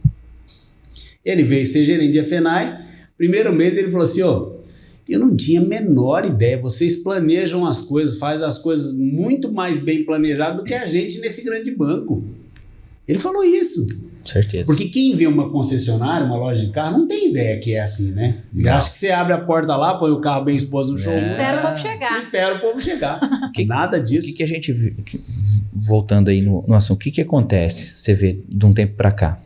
Ele veio ser gerente de F&A, primeiro mês ele falou assim, eu não tinha a menor ideia, vocês planejam as coisas, fazem as coisas muito mais bem planejadas do que a gente nesse grande banco. Ele falou isso. Certeza. Porque quem vê uma concessionária, uma loja de carro, não tem ideia que é assim, né? Acha que você abre a porta lá, põe o carro bem exposto no show. Espera o povo chegar. Espera o povo chegar. Nada disso. O que a gente... Voltando aí no assunto, o que acontece, você vê, de um tempo para cá?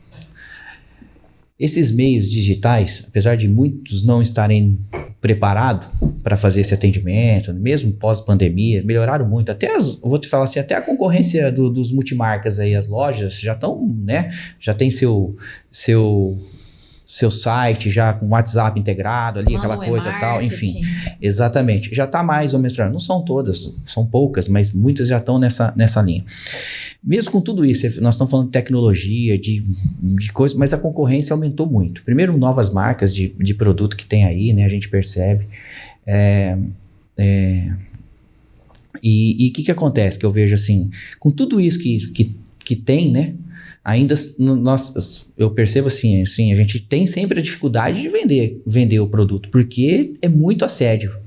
Esses meios digitais, apesar de muitos não estarem preparados para fazer esse atendimento, mesmo pós-pandemia, melhoraram muito. Vou te falar assim, até a concorrência dos multimarcas aí, as lojas já estão, né? Já tem seu site já com WhatsApp integrado ali, aquela coisa e tal, enfim. Exatamente. Já está mais ou menos, não são todas, são poucas, mas muitas já estão nessa linha. Mesmo com tudo isso, nós estamos falando de tecnologia, de coisas, mas a concorrência aumentou muito. Primeiro, novas marcas de produto que tem aí, né? A gente percebe. E o que acontece? Que eu vejo assim, com tudo isso que tem, né? Ainda eu percebo assim, a gente tem sempre a dificuldade de vender o produto, porque é muito assédio.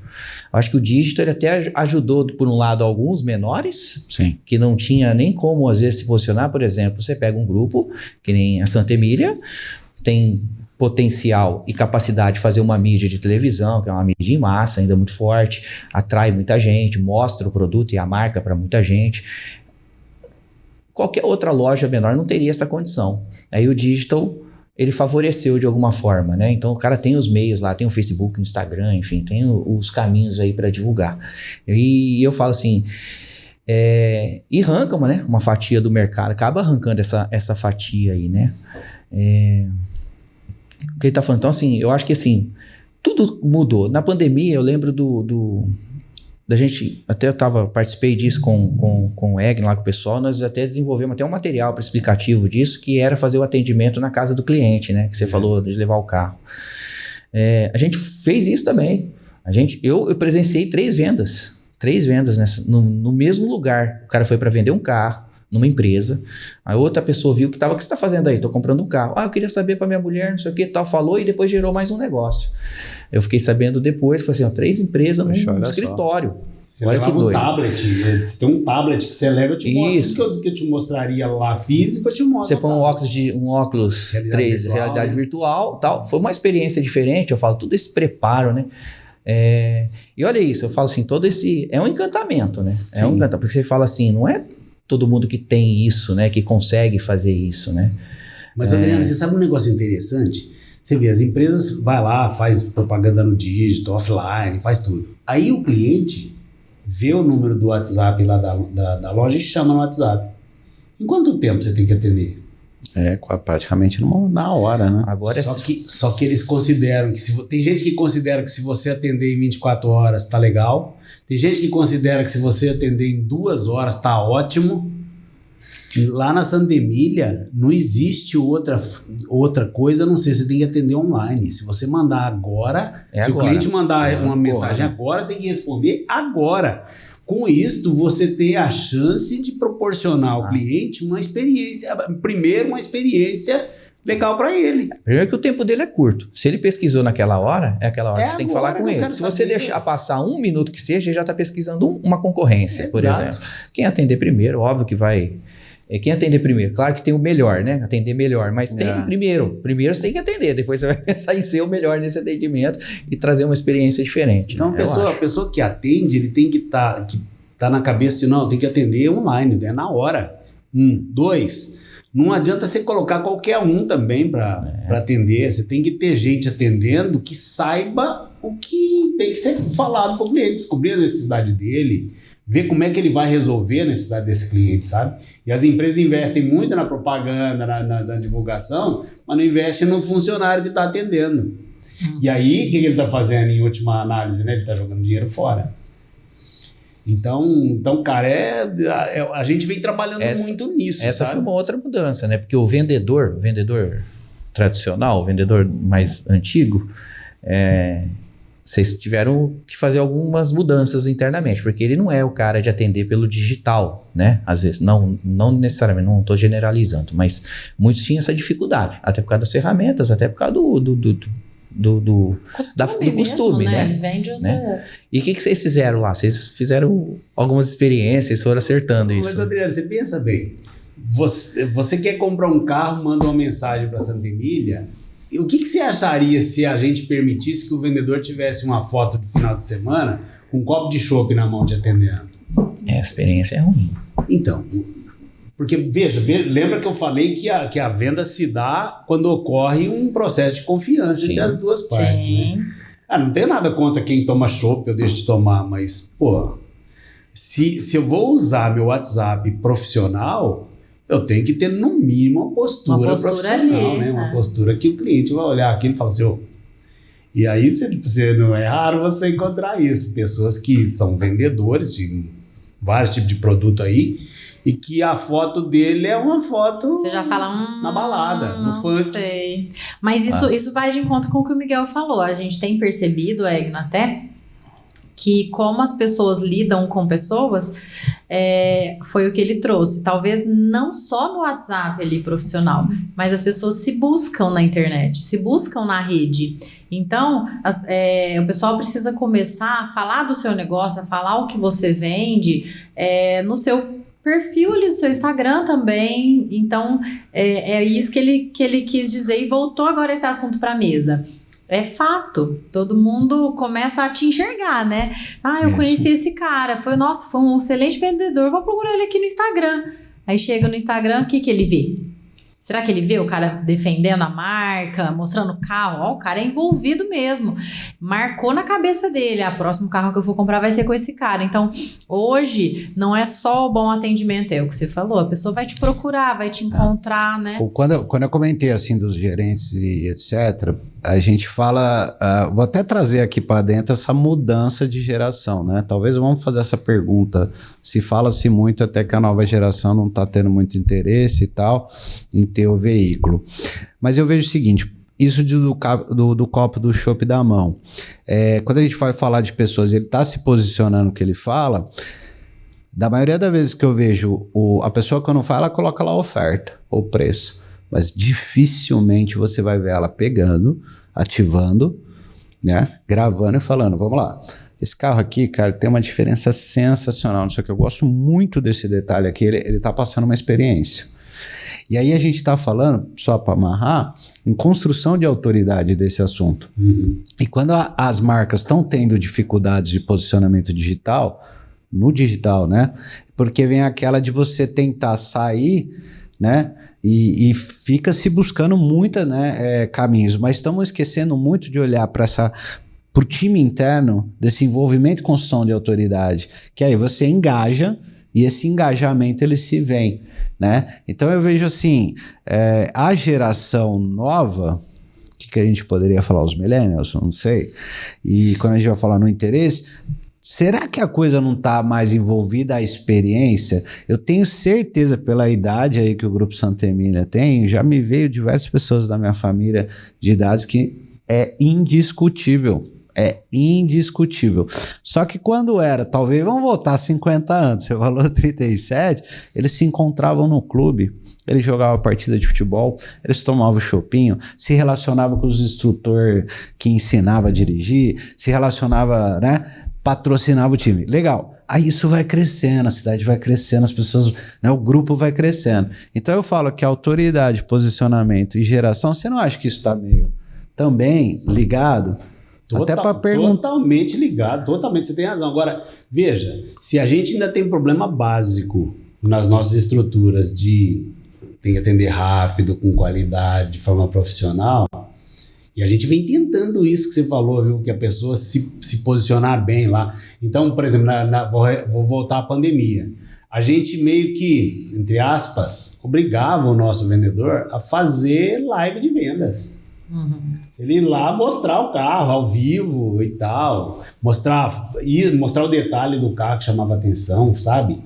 Eu acho que o digital ele até ajudou, por um lado, alguns menores, sim, que não tinha nem como, às vezes, se posicionar. Por exemplo, você pega um grupo, que nem a Santa Emília, tem potencial e capacidade de fazer uma mídia de televisão, que é uma mídia em massa, ainda muito forte, atrai muita gente, mostra o produto e a marca para muita gente. Qualquer outra loja menor não teria essa condição. Aí o digital, ele favoreceu de alguma forma, né? Então o cara tem os meios lá, tem o Facebook, o Instagram, enfim, tem os caminhos aí para divulgar. E eu falo assim, e arranca uma fatia do mercado, acaba arrancando essa fatia aí, né? O que ele tá falando? Então assim, eu acho que assim, tudo mudou. Na pandemia, eu lembro da gente, até participei disso com o Egn lá com o pessoal, nós até desenvolvemos até um material explicativo disso, que era fazer o atendimento na casa do cliente, né? Que você falou de levar o carro. A gente fez isso também. Eu presenciei 3 vendas no mesmo lugar. O cara foi para vender um carro, numa empresa, a outra pessoa viu que estava, o que você está fazendo aí? Estou comprando um carro. Eu queria saber para minha mulher, não sei o que, tal, falou, e depois gerou mais um negócio. Eu fiquei sabendo depois, falei assim, 3 empresas num escritório. Você olha levava um tablet, você tem um tablet que você leva, eu te mostro tudo que eu te mostraria lá físico, eu te mostro. Você põe um óculos 3, realidade virtual, tal. Foi uma experiência diferente, eu falo, todo esse preparo, né? E olha isso, eu falo assim, todo esse... É um encantamento, né? É um encantamento, porque você fala assim, não é todo mundo que tem isso, né? Que consegue fazer isso, né? Mas, Adriano, você sabe um negócio interessante? Você vê, as empresas vai lá, faz propaganda no digital, offline, faz tudo. Aí o cliente vê o número do WhatsApp lá da loja e chama no WhatsApp. Em quanto tempo você tem que atender? Praticamente na hora, né? Agora só que eles consideram que tem gente que considera que se você atender em 24 horas tá legal, tem gente que considera que se você atender em 2 horas tá ótimo. Lá na Santa Emília não existe outra coisa a não ser você tem que atender online. Se você mandar agora, o cliente mandar uma mensagem agora, você tem que responder agora. Com isso, você tem a chance de proporcionar ao cliente uma experiência legal para ele. Primeiro que o tempo dele é curto. Se ele pesquisou naquela hora, é aquela hora que você tem que falar com ele. Se você deixar passar 1 minuto que seja, ele já está pesquisando uma concorrência, por exemplo. Quem atender primeiro, óbvio que vai... Quem atender primeiro? Claro que tem o melhor, né? Atender melhor, mas tem primeiro. Primeiro você tem que atender, depois você vai pensar em ser o melhor nesse atendimento e trazer uma experiência diferente. Então, né? a pessoa que atende, ele tem que tá na cabeça assim, não, tem que atender online, né? Na hora. 2, não adianta você colocar qualquer um também para atender, você tem que ter gente atendendo que saiba o que tem que ser falado para o cliente, descobrir a necessidade dele, ver como é que ele vai resolver a necessidade desse cliente, sabe? E as empresas investem muito na propaganda, na divulgação, mas não investem no funcionário que está atendendo. E aí, o que ele está fazendo em última análise, né? Ele está jogando dinheiro fora. Então cara, a gente vem trabalhando muito nisso, Essa sabe? foi uma outra mudança, né? Porque o vendedor tradicional, o vendedor mais antigo, vocês tiveram que fazer algumas mudanças internamente, porque ele não é o cara de atender pelo digital, né? Às vezes, não necessariamente, não estou generalizando, mas muitos tinham essa dificuldade, até por causa das ferramentas, até por causa do costume, né? Ele vem de outra... né? E o que vocês fizeram lá? Vocês fizeram algumas experiências, foram acertando isso. Mas, Adriano, você pensa bem, você quer comprar um carro, manda uma mensagem para Santa Emília. O que você acharia se a gente permitisse que o vendedor tivesse uma foto do final de semana com um copo de chopp na mão te atendendo? A experiência é ruim. Então, porque veja, lembra que eu falei que a venda se dá quando ocorre um processo de confiança entre as duas partes, né? Não tenho nada contra quem toma chopp, eu deixo de tomar, mas, se eu vou usar meu WhatsApp profissional... Eu tenho que ter, no mínimo, uma postura profissional, ali, né? Uma postura que o cliente vai olhar aqui e fala assim, E aí, você não é raro você encontrar isso. Pessoas que são vendedores de vários tipos de produto aí e que a foto dele é uma foto você já fala, na balada, no funk. Sei. Mas isso vai de encontro com o que o Miguel falou. A gente tem percebido, Egno, até... que como as pessoas lidam com pessoas, foi o que ele trouxe. Talvez não só no WhatsApp ali profissional, mas as pessoas se buscam na internet, se buscam na rede. Então, o pessoal precisa começar a falar do seu negócio, a falar o que você vende, no seu perfil ali do seu Instagram também. Então, é isso que ele quis dizer e voltou agora esse assunto para a mesa. É fato, todo mundo começa a te enxergar, né? Eu conheci esse cara, foi um excelente vendedor, vou procurar ele aqui no Instagram. Aí chega no Instagram, o que ele vê? Será que ele vê o cara defendendo a marca, mostrando o carro? O cara é envolvido mesmo. Marcou na cabeça dele, o próximo carro que eu vou comprar vai ser com esse cara. Então, hoje, não é só o bom atendimento, é o que você falou. A pessoa vai te procurar, vai te encontrar, né? Quando eu comentei assim dos gerentes e etc., a gente fala, vou até trazer aqui para dentro essa mudança de geração, né? Talvez vamos fazer essa pergunta, se fala-se muito até que a nova geração não está tendo muito interesse e tal, em ter o veículo. Mas eu vejo o seguinte, isso do copo do chopp da mão, quando a gente vai falar de pessoas, ele está se posicionando o que ele fala, Da maioria das vezes que eu vejo a pessoa quando fala, ela coloca lá a oferta, ou preço. Mas dificilmente você vai ver ela pegando, ativando, né? Gravando e falando, vamos lá. Esse carro aqui, cara, tem uma diferença sensacional. Não sei o que, eu gosto muito desse detalhe aqui. Ele tá passando uma experiência. E aí a gente está falando, só para amarrar, em construção de autoridade desse assunto. E quando as marcas estão tendo dificuldades de posicionamento digital, no digital, né? Porque vem aquela de você tentar sair, né? E fica se buscando muita, né, caminhos. Mas estamos esquecendo muito de olhar para o time interno desse envolvimento e construção de autoridade. Que aí você engaja e esse engajamento ele se vem, né? Então eu vejo assim, a geração nova, que a gente poderia falar, os millennials, não sei, e quando a gente vai falar no interesse, será que a coisa não está mais envolvida à experiência? Eu tenho certeza, pela idade aí que o Grupo Santa Emília tem, já me veio diversas pessoas da minha família de idades que é indiscutível. É indiscutível. Só que quando era, talvez vamos voltar 50 anos, você falou 37, eles se encontravam no clube, eles jogavam partida de futebol, eles tomavam chopinho, se relacionavam com os instrutores que ensinavam a dirigir, se relacionava, né? Patrocinava o time. Legal. Aí isso vai crescendo, a cidade vai crescendo, as pessoas, né, o grupo vai crescendo. Então eu falo que autoridade, posicionamento e geração, você não acha que isso está meio também ligado? Até para perguntar. Totalmente ligado, totalmente, você tem razão. Agora, veja, se a gente ainda tem problema básico nas nossas estruturas tem que atender rápido, com qualidade, de forma profissional, e a gente vem tentando isso que você falou, viu? Que a pessoa se posicionar bem lá. Então, por exemplo, vou voltar à pandemia. A gente meio que, entre aspas, obrigava o nosso vendedor a fazer live de vendas. Ele ir lá mostrar o carro ao vivo e tal, mostrar o detalhe do carro que chamava atenção, sabe?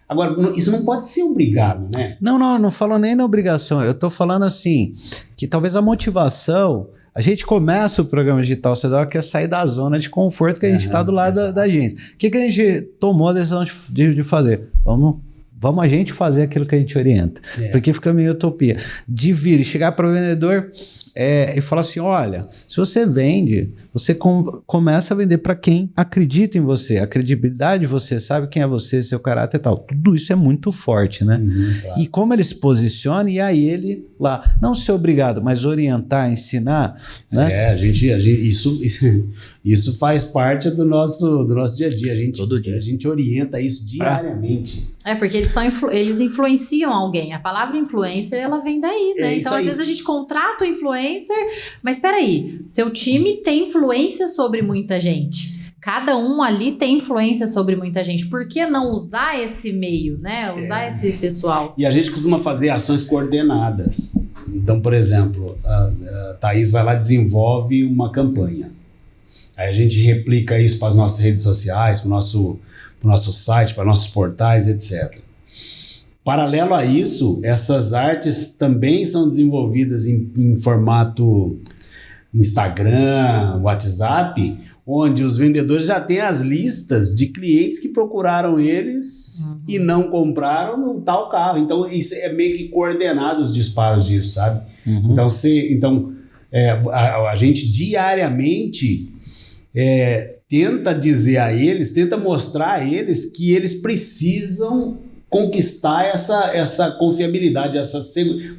Agora, isso não pode ser obrigado, né? Não falo nem na obrigação, eu tô falando assim, que talvez a motivação, a gente começa o programa digital, você dá que é sair da zona de conforto que a gente tá do lado da gente. O que a gente tomou a decisão de fazer? Vamos a gente fazer aquilo que a gente orienta, porque fica meio utopia. De vir e chegar para o vendedor e falar assim, olha, se você vende, você começa a vender para quem acredita em você, a credibilidade de você, sabe quem é você, seu caráter e tal. Tudo isso é muito forte, né? Claro. E como ele se posiciona, e aí ele lá, não ser obrigado, mas orientar, ensinar, né? Isso faz parte do nosso dia a dia. Todo dia. A gente orienta isso diariamente. Porque eles influenciam alguém. A palavra influencer, ela vem daí, né? Então, às vezes a gente contrata o influencer, mas peraí, seu time tem influência sobre muita gente. Cada um ali tem influência sobre muita gente. Por que não usar esse meio, né? Usar esse pessoal. E a gente costuma fazer ações coordenadas. Então, por exemplo, a Thaís vai lá e desenvolve uma campanha. Aí a gente replica isso para as nossas redes sociais, para o nosso site, para nossos portais, etc. Paralelo a isso, essas artes também são desenvolvidas em formato Instagram, WhatsApp, onde os vendedores já têm as listas de clientes que procuraram eles e não compraram no tal carro. Então, isso é meio que coordenado os disparos disso, sabe? Então, a gente diariamente tenta dizer a eles, tenta mostrar a eles que eles precisam conquistar essa confiabilidade,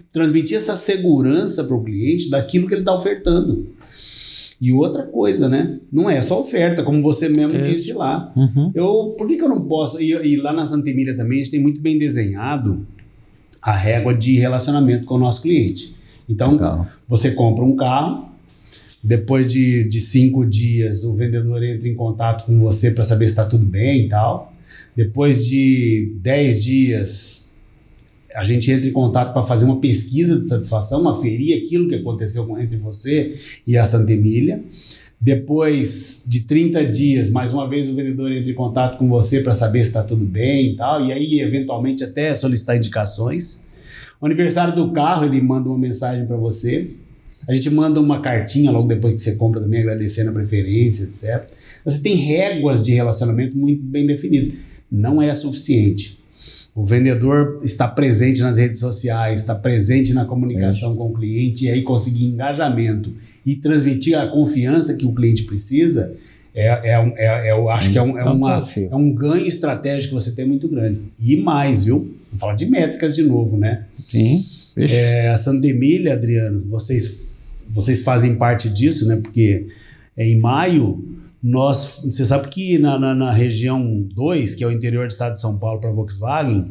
transmitir essa segurança para o cliente daquilo que ele está ofertando. E outra coisa, né? Não é só oferta, como você mesmo disse lá. Por que eu não posso? E lá na Santa Emília também, a gente tem muito bem desenhado a régua de relacionamento com o nosso cliente. Então, você compra um carro, depois de 5 dias, o vendedor entra em contato com você para saber se está tudo bem e tal. Depois de 10 dias, a gente entra em contato para fazer uma pesquisa de satisfação, aferir aquilo que aconteceu entre você e a Santa Emília. Depois de 30 dias, mais uma vez o vendedor entra em contato com você para saber se está tudo bem e tal. E aí, eventualmente, até solicitar indicações. O aniversário do carro, ele manda uma mensagem para você. A gente manda uma cartinha logo depois que você compra também, agradecendo a preferência, etc. Você tem réguas de relacionamento muito bem definidas. não é suficiente. O vendedor está presente nas redes sociais, está presente na comunicação com o cliente, e aí conseguir engajamento e transmitir a confiança que o cliente precisa, eu acho que é um ganho estratégico que você tem muito grande. E mais, viu? Vamos falar de métricas de novo, né? Sim. A Sandemilha, Adriano, vocês fazem parte disso, né? Porque em maio, você sabe que na região 2, que é o interior do estado de São Paulo para a Volkswagen,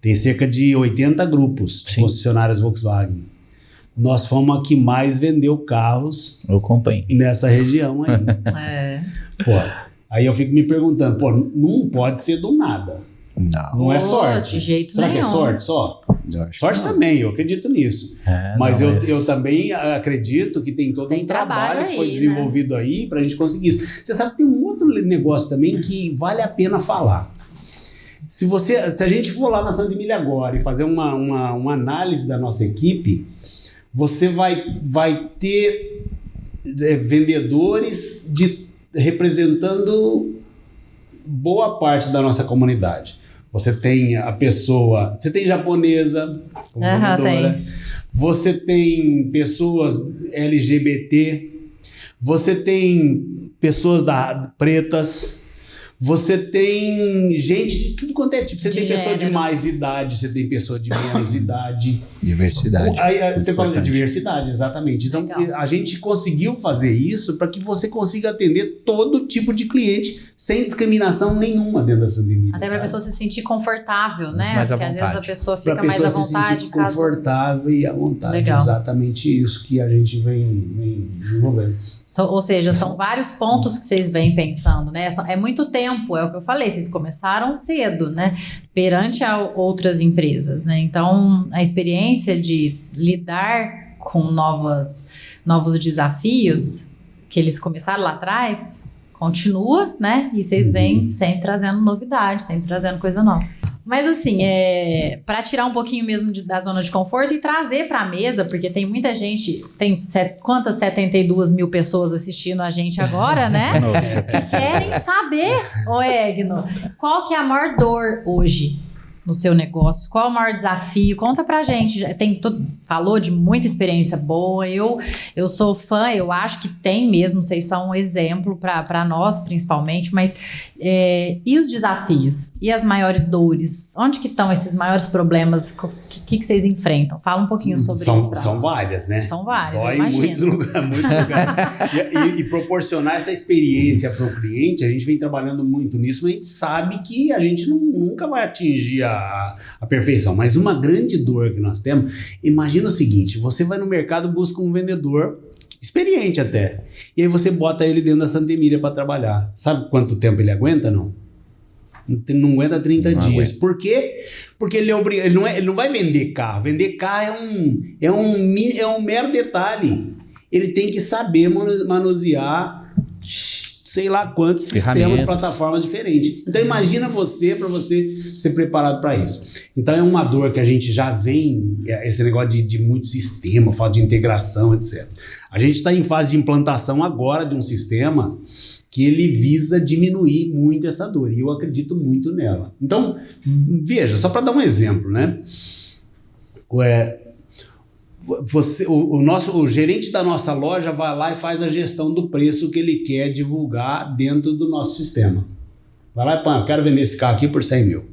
tem cerca de 80 grupos de concessionárias Volkswagen. Nós fomos a que mais vendeu carros nessa região aí. Pô, aí eu fico me perguntando, não pode ser do nada. Não é sorte. De jeito Será nenhum. que é sorte só? Sorte também, eu acredito nisso. Mas eu também acredito que tem todo um trabalho que foi desenvolvido aí pra gente conseguir isso. Você sabe que tem um outro negócio também que vale a pena falar. Se a gente for lá na Sandemilha agora e fazer uma análise da nossa equipe, você vai ter vendedores representando boa parte da nossa comunidade. Você tem você tem japonesa como vendedora, você tem pessoas LGBT, você tem pessoas pretas, você tem gente de tudo quanto é tipo. Você tem pessoa de mais idade, você tem pessoa de menos idade. Diversidade. Aí você fala de diversidade, exatamente. Então, a gente conseguiu fazer isso para que você consiga atender todo tipo de cliente sem discriminação nenhuma dentro da Sandemilha. Até para a pessoa se sentir confortável, né? Mais Porque às vezes a pessoa fica mais à vontade. Para a pessoa se sentir confortável e à vontade. Legal. Exatamente isso que a gente vem desenvolvendo. Ou seja, são vários pontos que vocês vêm pensando, né? É muito tempo, é o que eu falei, vocês começaram cedo, né? Perante a outras empresas, né? Então, a experiência de lidar com novos desafios que eles começaram lá atrás, continua, né? E vocês vêm sempre trazendo novidades, sempre trazendo coisa nova. Mas assim, para tirar um pouquinho mesmo da zona de conforto e trazer para a mesa, porque tem muita gente, tem quantas 72 mil pessoas assistindo a gente agora, né? Que querem saber, Egno, qual que é a maior dor hoje no seu negócio? Qual é o maior desafio? Conta pra gente. Falou de muita experiência boa. Eu sou fã, eu acho que tem mesmo, vocês são um exemplo para nós, principalmente, mas e os desafios? E as maiores dores? Onde que estão esses maiores problemas? O que vocês enfrentam? Fala um pouquinho sobre isso. São várias, né? São várias, Dói em muitos lugares. E proporcionar essa experiência para o cliente, a gente vem trabalhando muito nisso, mas a gente sabe que a gente nunca vai atingir a perfeição. Mas uma grande dor que nós temos, imagina o seguinte, você vai no mercado, busca um vendedor experiente até, e aí você bota ele dentro da Sandemilha para trabalhar. Sabe quanto tempo ele aguenta? Não aguenta 30 dias. Aguenta. Por quê? Porque ele não vai vender carro. Vender carro é um mero detalhe. Ele tem que saber manusear sei lá quantos sistemas, plataformas diferentes. Então imagina para você ser preparado para isso. Então é uma dor que a gente já vem, esse negócio de muito sistema, fala de integração, etc. A gente está em fase de implantação agora de um sistema que ele visa diminuir muito essa dor, e eu acredito muito nela. Então, veja, só para dar um exemplo, né? O gerente da nossa loja vai lá e faz a gestão do preço que ele quer divulgar dentro do nosso sistema. Vai lá e põe, eu quero vender esse carro aqui por 100 mil.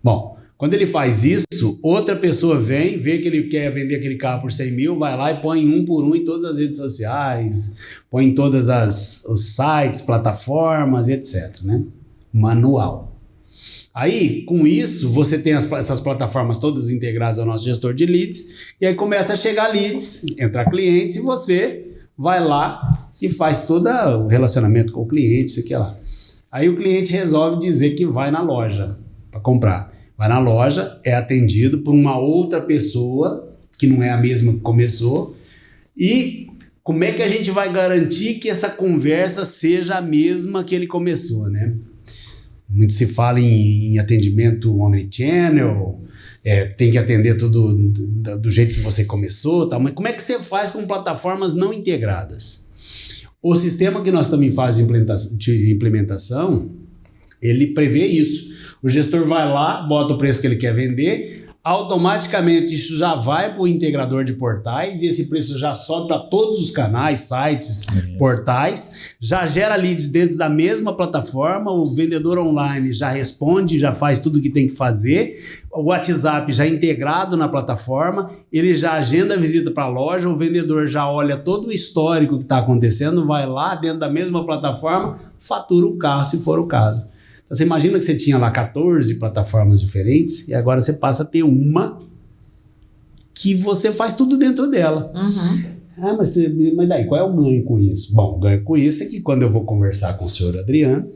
Bom, quando ele faz isso, outra pessoa vem, vê que ele quer vender aquele carro por 100 mil, vai lá e põe um por um em todas as redes sociais, põe em todos os sites, plataformas, etc. Né? Manual. Aí, com isso, você tem essas plataformas todas integradas ao nosso gestor de leads, e aí começa a chegar leads, entrar clientes, e você vai lá e faz todo o relacionamento com o cliente, isso aqui lá. Aí o cliente resolve dizer que vai na loja para comprar. Vai na loja, é atendido por uma outra pessoa, que não é a mesma que começou, e como é que a gente vai garantir que essa conversa seja a mesma que ele começou, né? Muito se fala em atendimento omnichannel, tem que atender tudo do jeito que você começou, tá? Mas como é que você faz com plataformas não integradas? O sistema que nós estamos em fase de implementação, ele prevê isso. O gestor vai lá, bota o preço que ele quer vender, automaticamente isso já vai para o integrador de portais e esse preço já sobe para todos os canais, sites, portais, já gera leads dentro da mesma plataforma, o vendedor online já responde, já faz tudo o que tem que fazer, o WhatsApp já integrado na plataforma, ele já agenda a visita para a loja, o vendedor já olha todo o histórico que está acontecendo, vai lá dentro da mesma plataforma, fatura o carro se for o caso. Então, você imagina que você tinha lá 14 plataformas diferentes e agora você passa a ter uma que você faz tudo dentro dela. Mas daí, qual é o ganho com isso? Bom, o ganho com isso é que quando eu vou conversar com o senhor Adriano,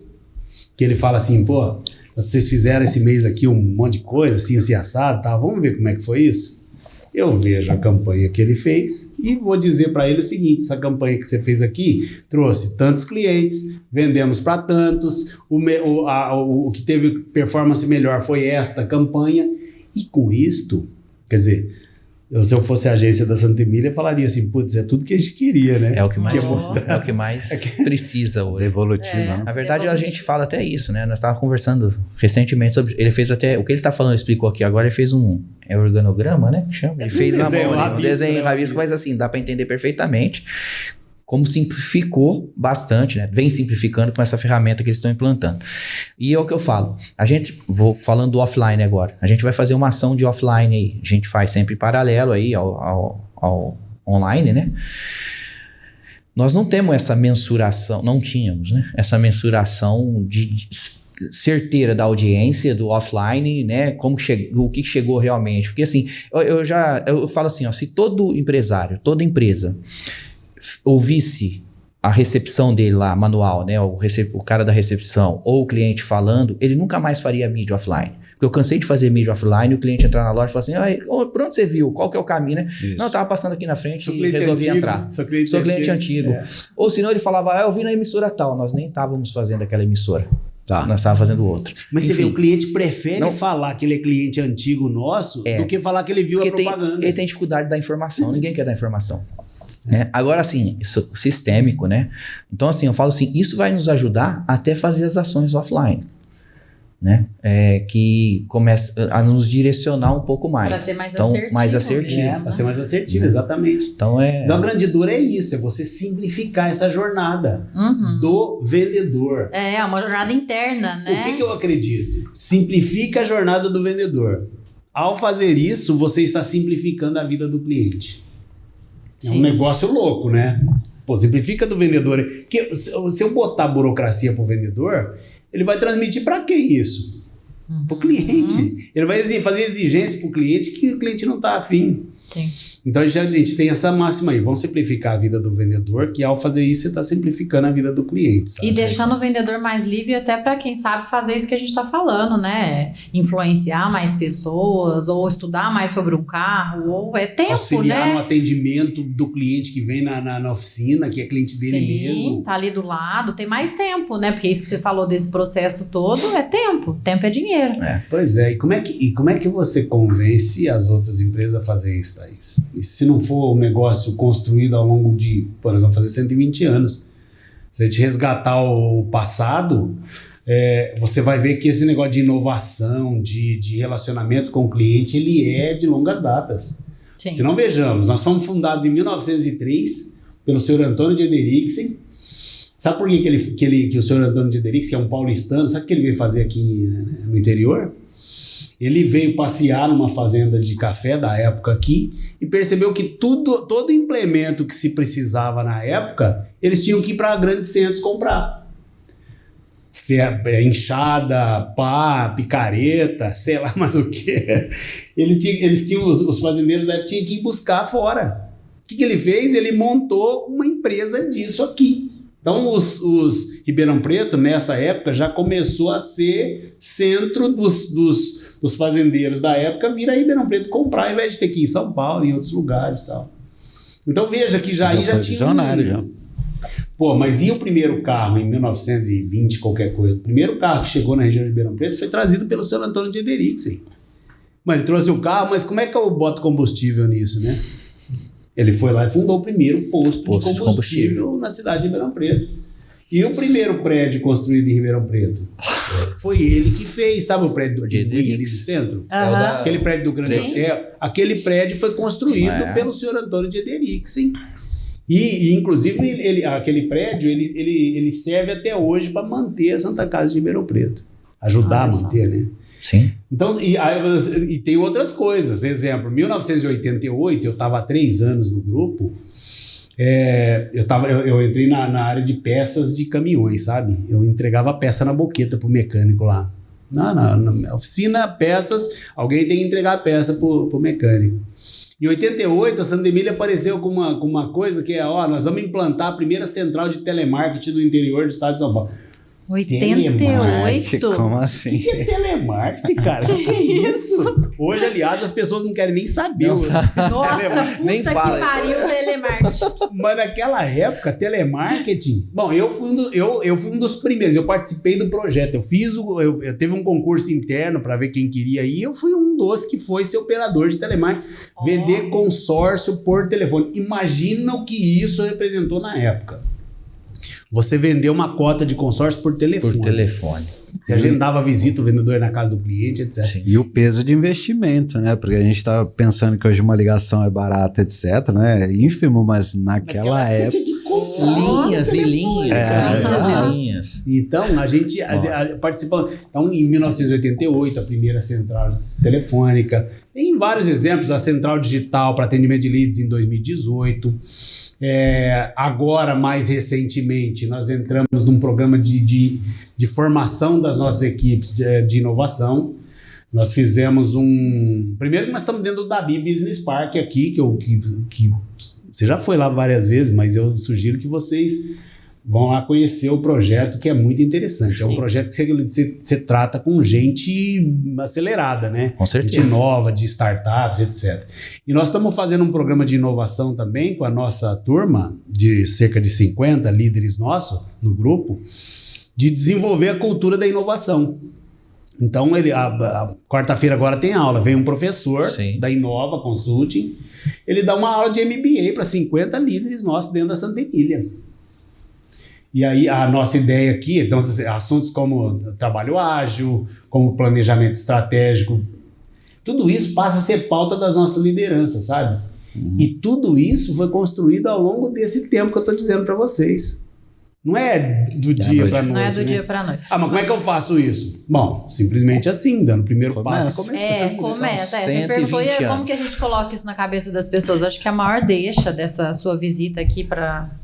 que ele fala assim, pô, vocês fizeram esse mês aqui um monte de coisa, assim assado, tá? Vamos ver como é que foi isso? Eu vejo a campanha que ele fez e vou dizer para ele o seguinte, essa campanha que você fez aqui trouxe tantos clientes, vendemos para tantos, o que teve performance melhor foi esta campanha e com isto, quer dizer, se eu fosse a agência da Santa Emília, eu falaria assim, putz, é tudo que a gente queria, né? É o que mais, precisa hoje. Evolutivo, né? Na verdade, a gente fala até isso, né? Nós estávamos conversando recentemente sobre... Ele fez até... O que ele está falando, ele explicou aqui agora, ele fez um organograma, né? Que chama? Ele fez na mão, um desenho rabisco, mas assim, dá para entender perfeitamente como simplificou bastante, né? Vem simplificando com essa ferramenta que eles estão implantando. E é o que eu falo. Vou falando do offline agora. A gente vai fazer uma ação de offline aí. A gente faz sempre paralelo aí ao online, né? Nós não temos essa mensuração, não tínhamos, né? Essa mensuração de certeira da audiência, do offline, né? O que chegou realmente. Porque assim, eu falo assim, ó, se todo empresário, toda empresa ouvisse a recepção dele lá, manual, né? O cara da recepção ou o cliente falando, ele nunca mais faria mídia offline. Porque eu cansei de fazer mídia offline, o cliente entrar na loja e falar assim, por onde você viu? Qual que é o caminho, né? Isso. Não, eu tava passando aqui na frente e resolvi entrar. Sou cliente antigo. É. Ou senão ele falava, eu vi na emissora tal, nós nem estávamos fazendo aquela emissora. Tá. Nós estávamos fazendo outra. Mas enfim, você vê, o cliente prefere falar que ele é cliente antigo nosso do que falar que ele viu a propaganda. Ele tem dificuldade da informação, ninguém quer dar informação. Né? Agora, assim, isso sistêmico, né? Então, assim, eu falo assim, isso vai nos ajudar até fazer as ações offline, né? Que começa a nos direcionar um pouco mais. Para ser mais assertivo. Mais assertivo. Para ser mais assertivo, exatamente. Então, a grande dor é isso, é você simplificar essa jornada do vendedor. É uma jornada interna, né? O que eu acredito? Simplifica a jornada do vendedor. Ao fazer isso, você está simplificando a vida do cliente. Sim. É um negócio louco, né? Pô, simplifica do vendedor. Porque se eu botar burocracia pro vendedor, ele vai transmitir para quem isso? Pro cliente. Ele vai fazer exigência pro cliente que o cliente não tá afim. Sim. Então a gente tem essa máxima aí, vamos simplificar a vida do vendedor, que ao fazer isso você está simplificando a vida do cliente. Sabe? E deixando o vendedor mais livre até para quem sabe fazer isso que a gente está falando, né? Influenciar mais pessoas, ou estudar mais sobre um carro, ou tempo, auxiliar né? no atendimento do cliente que vem na oficina, que é cliente dele mesmo. Sim, tá ali do lado, tem mais tempo, né? Porque isso que você falou desse processo todo é tempo é dinheiro. Pois é, e como é que você convence as outras empresas a fazer isso, Thaís? E se não for um negócio construído ao longo de, por exemplo, fazer 120 anos, se a gente resgatar o passado, você vai ver que esse negócio de inovação, de relacionamento com o cliente, ele é de longas datas. Sim. Se não vejamos, nós fomos fundados em 1903 pelo senhor Antônio de Ederixen. Sabe por que o senhor Antônio de Ederixen, que é um paulistano, sabe o que ele veio fazer aqui no interior? Ele veio passear numa fazenda de café da época aqui e percebeu que todo implemento que se precisava na época, eles tinham que ir para grandes centros comprar. Enxada, pá, picareta, sei lá mais o que. Os fazendeiros da época tinham que ir buscar fora. O que ele fez? Ele montou uma empresa disso aqui. Então, os Ribeirão Preto, nessa época, já começou a ser centro dos fazendeiros da época vir a Ribeirão Preto comprar, ao invés de ter que ir em São Paulo, em outros lugares e tal. Então, veja que já tinha... visionário, Pô, mas e o primeiro carro, em 1920, qualquer coisa? O primeiro carro que chegou na região de Ribeirão Preto foi trazido pelo senhor Antônio de Ederixen. Mas ele trouxe o carro, mas como é que eu boto combustível nisso, né? Ele foi lá e fundou o primeiro posto de combustível na cidade de Ribeirão Preto. E o primeiro prédio construído em Ribeirão Preto? Foi ele que fez, sabe o prédio do Pinguim ali do centro? Aquele prédio do Grande Hotel. Aquele prédio foi construído pelo senhor Antônio de Ederixen. E inclusive, aquele prédio, ele serve até hoje para manter a Santa Casa de Ribeirão Preto. Ajudar a manter, né? Sim. Então, e tem outras coisas. Exemplo, em 1988, eu estava há 3 anos no grupo. Eu entrei na área de peças de caminhões, sabe? Eu entregava peça na boqueta pro mecânico lá. Na oficina, peças, alguém tem que entregar a peça pro mecânico. Em 88, a Santa Emília apareceu com uma coisa que nós vamos implantar a primeira central de telemarketing do interior do estado de São Paulo. 88? Como assim? O que é telemarketing, cara? O que é isso? Hoje, aliás, as pessoas não querem nem saber. Nossa, puta nem que pariu telemarketing. Mas naquela época, telemarketing... Bom, eu fui um dos primeiros. Eu participei do projeto. Eu teve um concurso interno para ver quem queria ir. Eu fui um dos que foi ser operador de telemarketing. Vender consórcio por telefone. Imagina o que isso representou na época. Você vendeu uma cota de consórcio por telefone. Por telefone. Você agendava visita, o vendedor na casa do cliente, etc. Sim. E o peso de investimento, né? Porque a gente tá pensando que hoje uma ligação é barata, etc, né? É ínfimo, mas naquela época... Você tinha que comprar linhas e linhas. Então, a gente participou... Então, em 1988, a primeira central telefônica. Tem vários exemplos. A central digital para atendimento de leads em 2018. Agora, mais recentemente, nós entramos num programa de formação das nossas equipes de inovação. Nós fizemos primeiro, nós estamos dentro do Dabi Business Park aqui, que você já foi lá várias vezes, mas eu sugiro que vocês vão lá conhecer o projeto, que é muito interessante. Sim. É um projeto que você trata com gente acelerada, né? Com certeza. Gente nova, de startups, etc. E nós estamos fazendo um programa de inovação também com a nossa turma, de cerca de 50 líderes nossos no grupo, de desenvolver a cultura da inovação. Então, a quarta-feira agora tem aula. Vem um professor da Inova Consulting, ele dá uma aula de MBA para 50 líderes nossos dentro da Santa Emília. E aí a nossa ideia aqui, então, assuntos como trabalho ágil, como planejamento estratégico, tudo isso passa a ser pauta das nossas lideranças, sabe? E tudo isso foi construído ao longo desse tempo que eu estou dizendo para vocês. Não é do dia para noite. Não é do né? dia para noite. Mas como é que eu faço isso? Bom, simplesmente assim, dando o primeiro passo e começando. Começa. Você perguntou como que a gente coloca isso na cabeça das pessoas. Acho que a maior deixa dessa sua visita aqui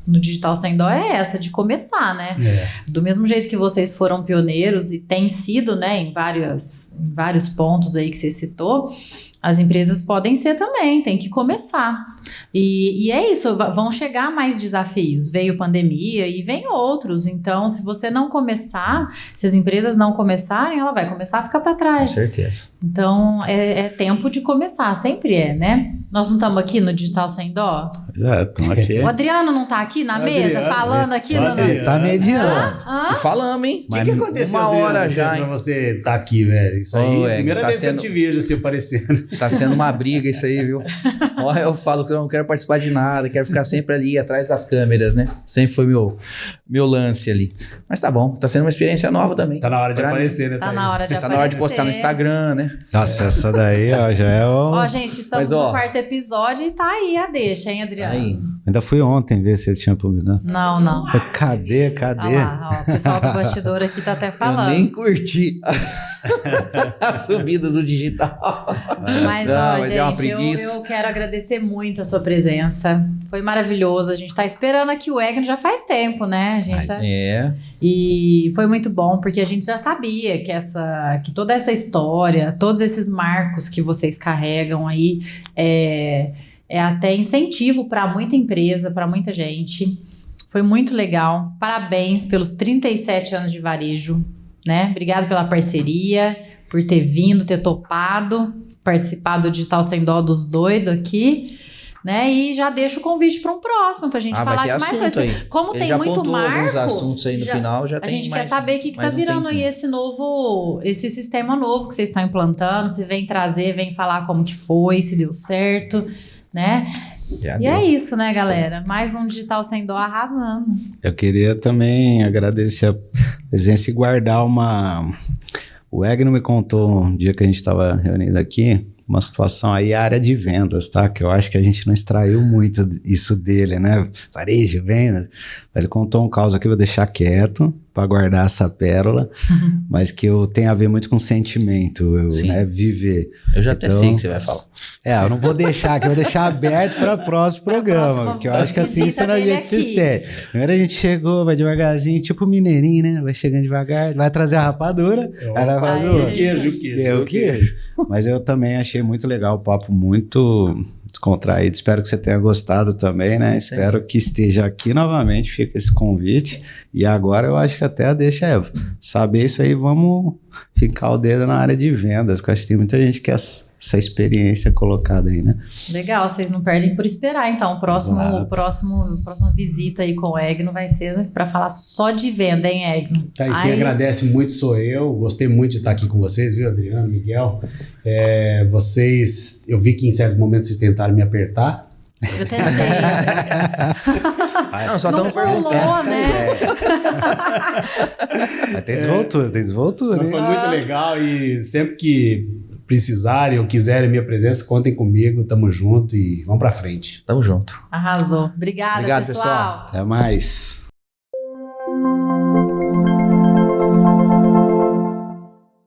no Digital Sem Dó é essa, de começar, né? Do mesmo jeito que vocês foram pioneiros e têm sido, né, em vários pontos aí que você citou, as empresas podem ser também, tem que começar. E é isso, vão chegar mais desafios. Veio pandemia e vem outros. Então, se você não começar, se as empresas não começarem, ela vai começar a ficar para trás. Com certeza. Então, é tempo de começar, sempre né? Nós não estamos aqui no Digital Sem Dó? Estamos aqui. O Adriano não está aqui na mesa, falando aqui? Ele está mediando. E falamos, hein? O que aconteceu, uma hora Adriano, já pra você estar aqui, velho? Isso aí é a primeira vez que eu te vejo assim aparecendo. Tá sendo uma briga isso aí, viu? Olha, eu falo que eu não quero participar de nada, quero ficar sempre ali atrás das câmeras, né? Sempre foi meu lance ali. Mas tá bom, tá sendo uma experiência nova também. Tá na hora de aparecer, né? Tá na hora de aparecer. Tá na hora de postar no Instagram, né? Nossa, essa daí, ó, já é o... Ó, gente, estamos no 4º episódio e tá aí a deixa, hein, Adriano? Aí. Ainda fui ontem ver se ele tinha publicado. Não. Falei, cadê? Olha lá, ó, o pessoal do bastidor aqui tá até falando. Eu nem curti a subida do digital. Mas, gente, eu quero agradecer muito a sua presença. Foi maravilhoso. A gente tá esperando aqui o Egno já faz tempo, né? E foi muito bom, porque a gente já sabia que toda essa história, todos esses marcos que vocês carregam aí, é até incentivo para muita empresa, para muita gente. Foi muito legal. Parabéns pelos 37 anos de varejo, né? Obrigado pela parceria, por ter vindo, ter topado, participar do Digital Sem Dó dos doidos aqui, né? E já deixo o convite para um próximo, pra gente falar de mais coisas. Aí. Como ele tem já muito marco, alguns assuntos aí no final, já a tem gente mais, quer saber o que tá virando aí esse sistema novo que vocês estão implantando, se vem trazer, vem falar como que foi, se deu certo, né? Já E deu. é isso, né, galera? Mais um Digital Sem Dó arrasando. Eu queria também agradecer a presença e guardar uma... O Egno me contou um dia que a gente estava reunido aqui, uma situação aí, a área de vendas, tá? Que eu acho que a gente não extraiu muito isso dele, né? Varejo, vendas. Ele contou um caso aqui, vou deixar quieto para guardar essa pérola, mas que tem a ver muito com sentimento, né? Viver. Eu já até Então, sei o que você vai falar. eu não vou deixar aqui, eu vou deixar aberto para o próximo programa, porque eu acho que assim isso não é jeito sistêmico. Primeiro a gente chegou, vai devagarzinho, tipo mineirinho, né? Vai chegando devagar, vai trazer a rapadura, aí vai fazer o queijo. Mas eu também achei muito legal, o papo muito descontraído. Espero que você tenha gostado também, né? Sim. Espero que esteja aqui novamente, fica esse convite. E agora eu acho que até deixa saber isso aí, vamos fincar o dedo na área de vendas, que eu acho que tem muita gente que quer essa experiência colocada aí, né? Legal, vocês não perdem por esperar. Então, próxima visita aí com o Egno vai ser para falar só de venda, hein, Egno? Thaís, quem agradece muito sou eu. Gostei muito de estar aqui com vocês, viu, Adriano, Miguel? Eu vi que em certo momento vocês tentaram me apertar. Eu tentei. Não, só estamos rolou, perguntando. né? Tem desvoltura. Mas foi muito legal e sempre que precisarem ou quiserem minha presença, contem comigo, tamo junto e vamos pra frente. Tamo junto. Arrasou. Obrigada, Obrigado, pessoal. Até mais.